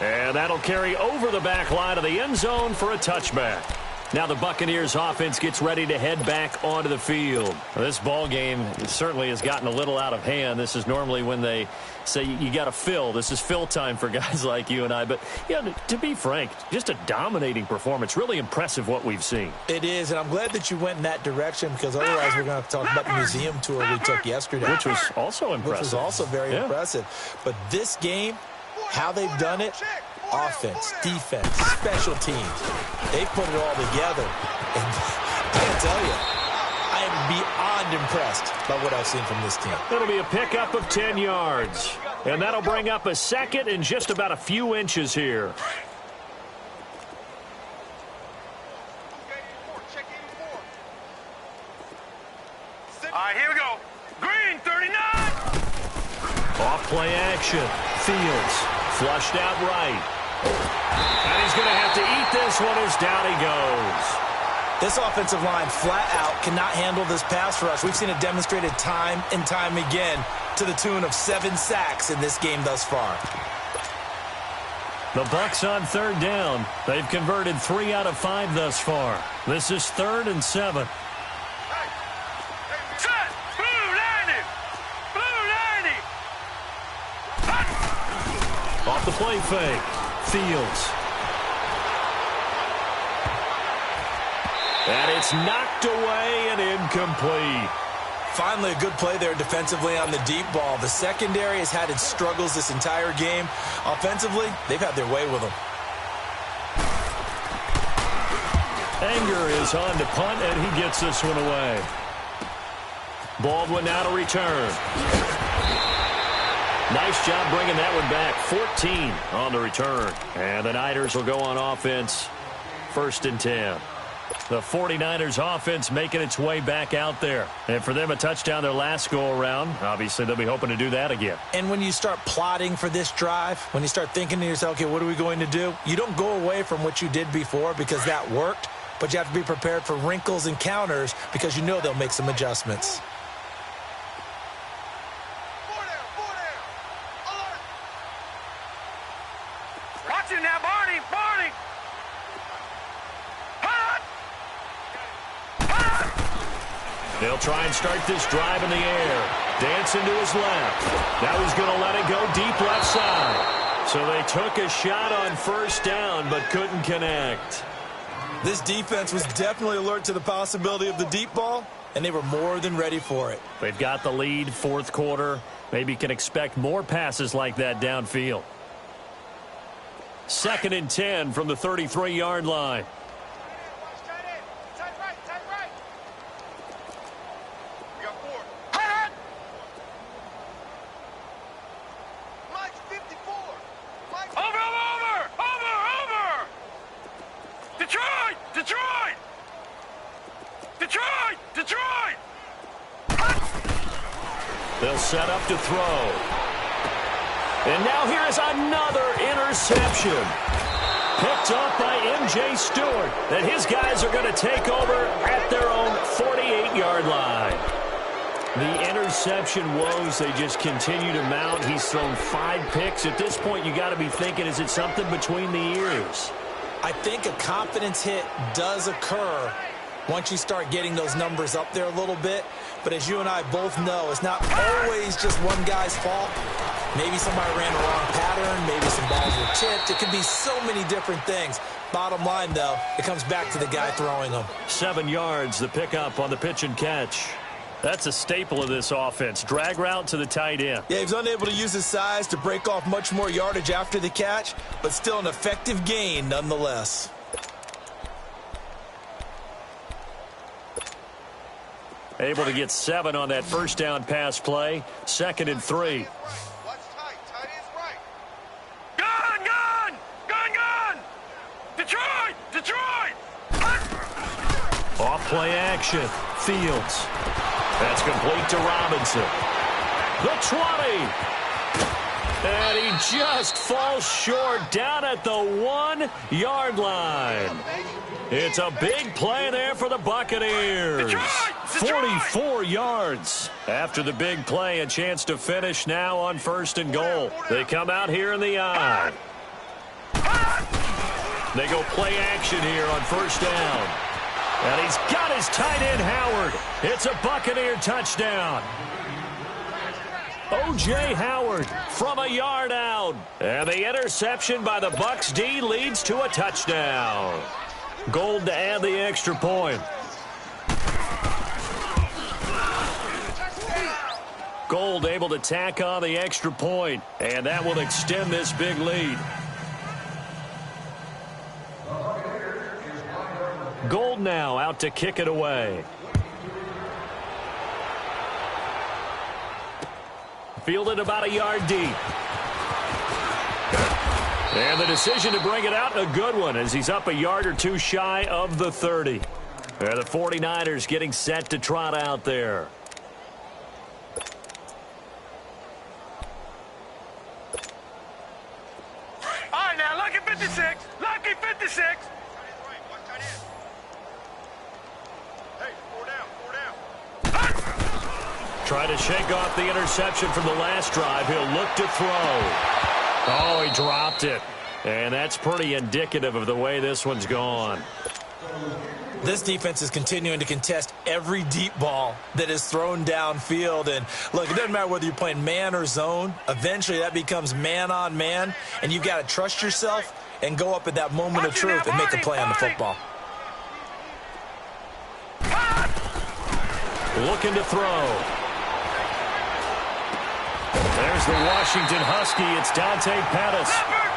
And that'll carry over the back line of the end zone for a touchback. Now the Buccaneers offense gets ready to head back onto the field. This ball game certainly has gotten a little out of hand. This is normally when they say you got to fill. This is fill time for guys like you and I. But, to be frank, just a dominating performance. Really impressive what we've seen. It is, and I'm glad that you went in that direction because otherwise we're going to have to talk about the museum tour we took yesterday. Which was also impressive. Which was also very impressive. But this game, how they've done it, offense, defense, special teams, they put it all together. And I got to tell you, I am beyond impressed by what I've seen from this team. It'll be a pickup of 10 yards. And that'll bring up a second and just about a few inches here. All right, here we go. Green, 39. Off play action. Fields flushed out right. And he's going to have to eat this one as down he goes. This offensive line flat out cannot handle this pass rush. We've seen it demonstrated time and time again to the tune of 7 sacks in this game thus far. The Bucs on third down. They've converted 3 out of 5 thus far. This is 3rd and 7. Set. Blue 90. Blue 90. Off the play fake. Fields. And it's knocked away and incomplete. Finally, a good play there defensively on the deep ball. The secondary has had its struggles this entire game. Offensively, they've had their way with them. Anger is on to punt, and he gets this one away. Baldwin now to return. Nice job bringing that one back. 14 on the return. And the Niners will go on offense. 1st and 10. The 49ers offense making its way back out there. And for them, a touchdown their last go-around. Obviously, they'll be hoping to do that again. And when you start plotting for this drive, when you start thinking to yourself, okay, what are we going to do? You don't go away from what you did before because that worked, but you have to be prepared for wrinkles and counters because you know they'll make some adjustments. Watch it now, Barney. Barney. They'll try and start this drive in the air. Dancing to his left. Now he's going to let it go deep left side. So they took a shot on 1st down but couldn't connect. This defense was definitely alert to the possibility of the deep ball, and they were more than ready for it. They've got the lead, 4th quarter. Maybe can expect more passes like that downfield. 2nd and 10 from the 33-yard line. They'll set up to throw. And now here is another interception. Picked up by M.J. Stewart. And his guys are going to take over at their own 48-yard line. The interception woes, they just continue to mount. He's thrown 5 picks. At this point, you got to be thinking, is it something between the ears? I think a confidence hit does occur once you start getting those numbers up there a little bit. But as you and I both know, it's not always just one guy's fault. Maybe somebody ran the wrong pattern. Maybe some balls were tipped. It could be so many different things. Bottom line, though, it comes back to the guy throwing them. 7 yards, the pickup on the pitch and catch. That's a staple of this offense. Drag route to the tight end. Yeah, he was unable to use his size to break off much more yardage after the catch, but still an effective gain nonetheless. Able to get 7 on that 1st down pass play. 2nd and 3. Gun, gun! Gun, gun! Detroit! Detroit! Off play action. Fields. That's complete to Robinson. The 20. And he just falls short down at the 1-yard line. It's a big play there for the Buccaneers. 44 yards. After the big play, a chance to finish now on 1st and goal. They come out here in the I. They go play action here on first down. And he's got his tight end, Howard. It's a Buccaneer touchdown. O.J. Howard from a yard out. And the interception by the Bucs D leads to a touchdown. Gold to add the extra point. Gold able to tack on the extra point, and that will extend this big lead. Gold now out to kick it away. Fielded about a yard deep. And the decision to bring it out, a good one, as he's up a yard or two shy of the 30. The 49ers getting set to trot out there. All right, now, lucky 56. Lucky 56. Hey, 4 down. Try to shake off the interception from the last drive. He'll look to throw. Oh, he dropped it. And that's pretty indicative of the way this one's gone. This defense is continuing to contest every deep ball that is thrown downfield. And, look, it doesn't matter whether you're playing man or zone. Eventually, that becomes man on man. And you've got to trust yourself and go up at that moment of truth and make a play on the football. Looking to throw. There's the Washington Husky. It's Dante Pettis.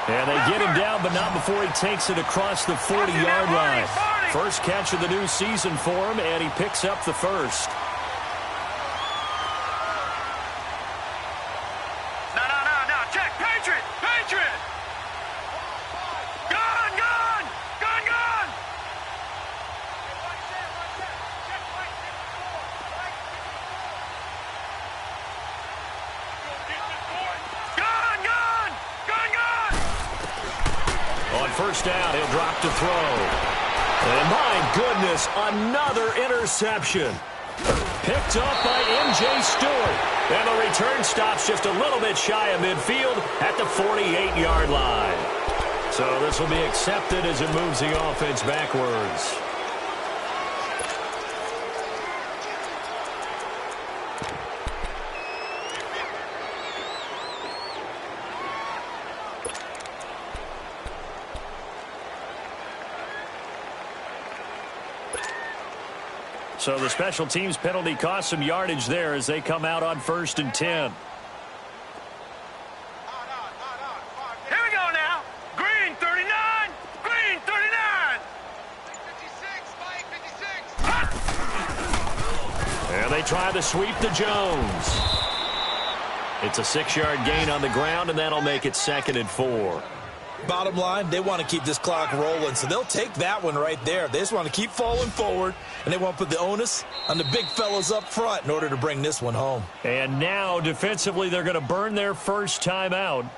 And they get him down, but not before he takes it across the 40-yard line. First catch of the new season for him, and he picks up the first. No. Check. Patriot. Gun. On first down, he'll drop to throw. And my goodness, another interception. Picked up by M.J. Stewart. And the return stops just a little bit shy of midfield at the 48-yard line. So this will be accepted as it moves the offense backwards. So the special teams penalty cost some yardage there as they come out on 1st and 10. Here we go now. Green 39. Green 39. 56. And they try to sweep to Jones. It's a 6-yard gain on the ground, and that'll make it 2nd and 4. Bottom line, they want to keep this clock rolling, so they'll take that one right there. They just want to keep falling forward, and they want to put the onus on the big fellas up front in order to bring this one home. And now, defensively, they're going to burn their first timeout.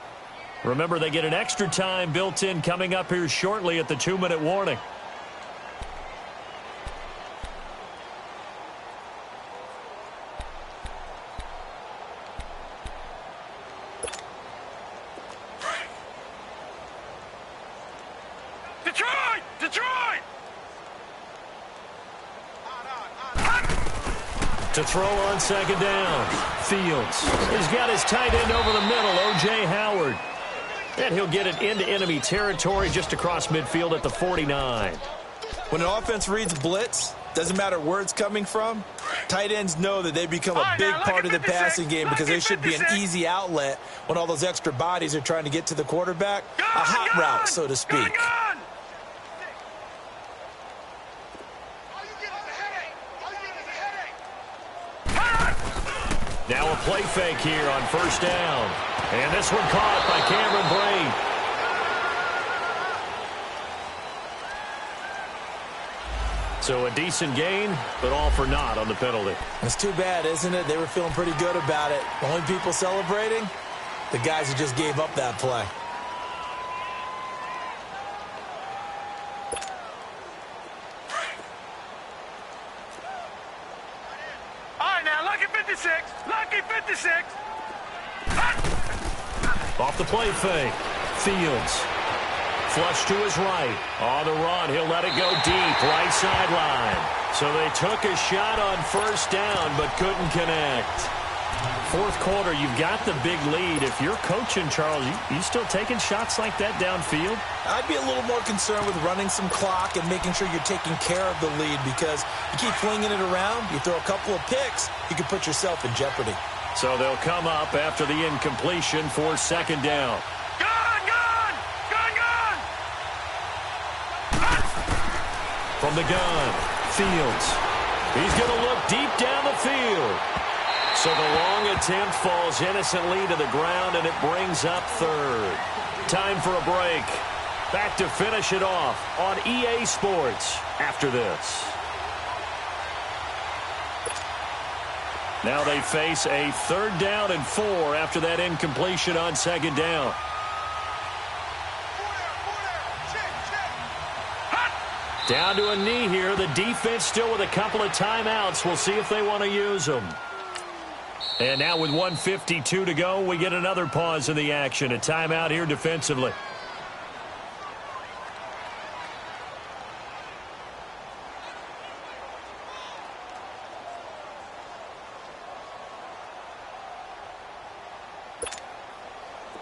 Remember, they get an extra time built in coming up here shortly at the 2-minute warning. Detroit! To throw on 2nd down. Fields. He's got his tight end over the middle, O.J. Howard. And he'll get it into enemy territory just across midfield at the 49. When an offense reads blitz, doesn't matter where it's coming from, tight ends know that they become a big part of the passing game because they should be an easy outlet when all those extra bodies are trying to get to the quarterback. A hot route, so to speak. Now a play fake here on 1st down. And this one caught by Cameron Brate. So a decent gain, but all for naught on the penalty. It's too bad, isn't it? They were feeling pretty good about it. The only people celebrating, the guys who just gave up that play. Lucky 56. Off the play fake. Fields. Flush to his right. On the run, he'll let it go deep, right sideline. So they took a shot on first down, but couldn't connect. Fourth quarter, you've got the big lead. If you're coaching, Charles, you still taking shots like that downfield? I'd be a little more concerned with running some clock and making sure you're taking care of the lead, because you keep flinging it around, you throw a couple of picks, you can put yourself in jeopardy. So they'll come up after the incompletion for second down. Gun, gun! Gun, gun! From the gun, Fields. He's going to look deep down the field. So the long attempt falls innocently to the ground, and it brings up third. Time for a break. Back to finish it off on EA Sports after this. Now they face a 3rd down and 4 after that incompletion on second down. Down to a knee here. The defense still with a couple of timeouts. We'll see if they want to use them. And now with 1:52 to go, we get another pause in the action. A timeout here defensively.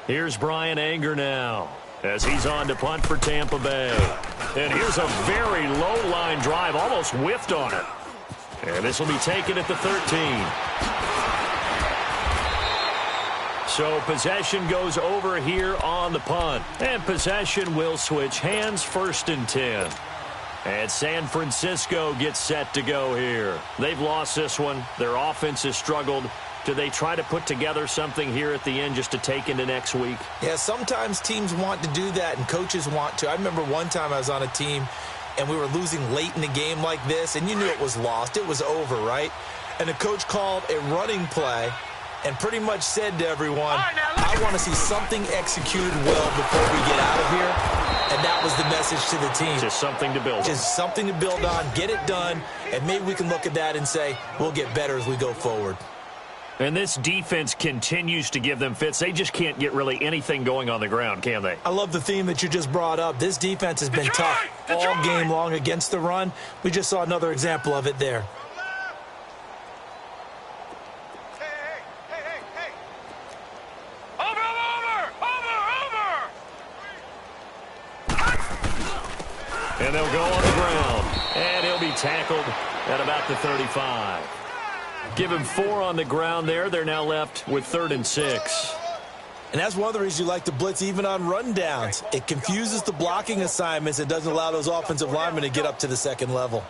Here's Brian Anger now as he's on to punt for Tampa Bay. And here's a very low line drive, almost whiffed on it. And this will be taken at the 13. So possession goes over here on the punt. And possession will switch hands, 1st and 10. And San Francisco gets set to go here. They've lost this one. Their offense has struggled. Do they try to put together something here at the end just to take into next week? Yeah, sometimes teams want to do that and coaches want to. I remember one time I was on a team and we were losing late in the game like this, and you knew it was lost. It was over, right? And the coach called a running play and pretty much said to everyone, I want to see something executed well before we get out of here. And that was the message to the team. Just something to build on. Just something to build on, get it done, and maybe we can look at that and say, we'll get better as we go forward. And this defense continues to give them fits. They just can't get really anything going on the ground, can they? I love the theme that you just brought up. This defense has been tough all game long against the run. We just saw another example of it there. And they'll go on the ground. And he'll be tackled at about the 35. Give him 4 on the ground there. They're now left with 3rd and 6. And that's one of the reasons you like to blitz even on rundowns. It confuses the blocking assignments. It doesn't allow those offensive linemen to get up to the second level.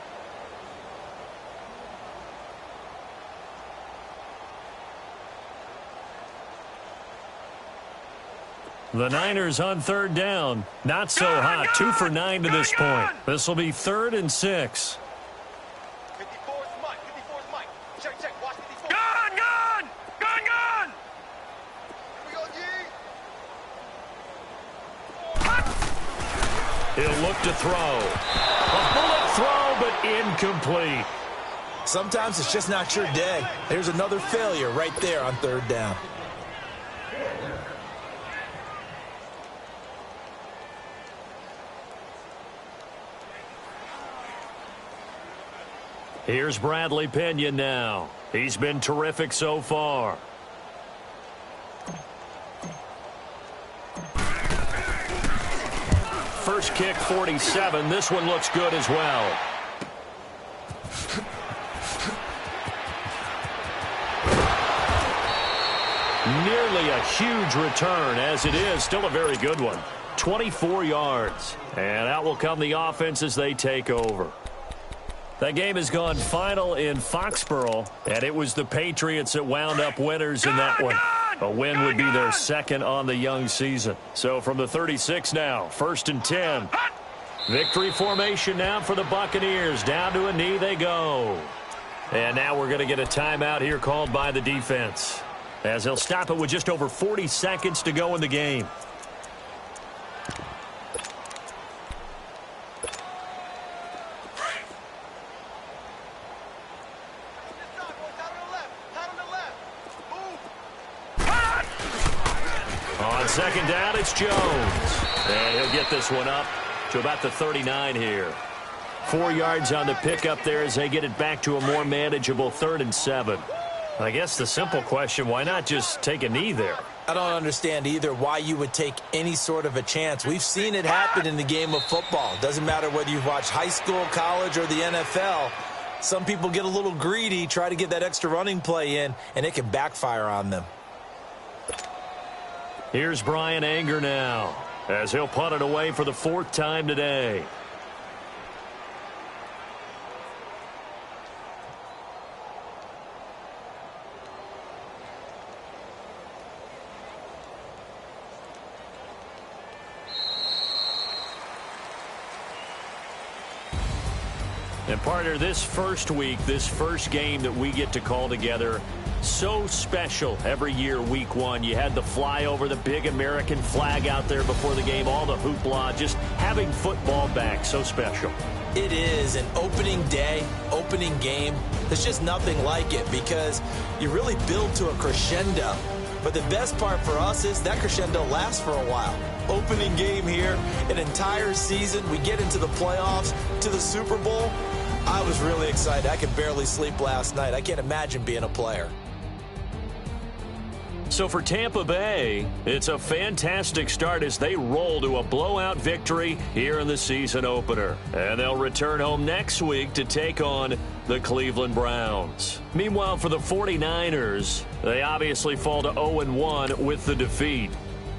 The Niners on 3rd down. Not so hot. 2 for 9 to this point. This will be 3rd and 6. He'll look to throw. A bullet throw, but incomplete. Sometimes it's just not your day. There's another failure right there on 3rd down. Here's Bradley Pinion now. He's been terrific so far. First kick, 47. This one looks good as well. Nearly a huge return, as it is. Still a very good one. 24 yards. And out will come the offense as they take over. That game has gone final in Foxborough, and it was the Patriots that wound up winners in that one. A win would be their 2nd on the young season. So from the 36 now, 1st and 10. Victory formation now for the Buccaneers. Down to a knee they go. And now we're going to get a timeout here called by the defense, as they'll stop it with just over 40 seconds to go in the game. On 2nd down, it's Jones. And he'll get this one up to about the 39 here. 4 yards on the pickup there as they get it back to a more manageable 3rd and 7. I guess the simple question, why not just take a knee there? I don't understand either why you would take any sort of a chance. We've seen it happen in the game of football. Doesn't matter whether you've watched high school, college, or the NFL. Some people get a little greedy, try to get that extra running play in, and it can backfire on them. Here's Brian Anger now as he'll punt it away for the 4th time today. And partner, this first week, this first game that we get to call together, so special every year, week 1. You had the flyover, the big American flag out there before the game, all the hoopla, just having football back, so special. It is an opening day, opening game. There's just nothing like it because you really build to a crescendo. But the best part for us is that crescendo lasts for a while. Opening game here, an entire season. We get into the playoffs, to the Super Bowl. I was really excited. I could barely sleep last night. I can't imagine being a player. So for Tampa Bay, it's a fantastic start as they roll to a blowout victory here in the season opener. And they'll return home next week to take on the Cleveland Browns. Meanwhile, for the 49ers, they obviously fall to 0-1 with the defeat.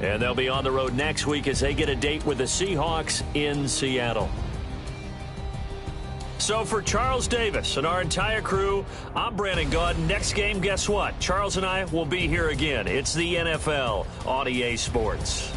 And they'll be on the road next week as they get a date with the Seahawks in Seattle. So for Charles Davis and our entire crew, I'm Brandon Gaudin. Next game, guess what? Charles and I will be here again. It's the NFL on EA Sports.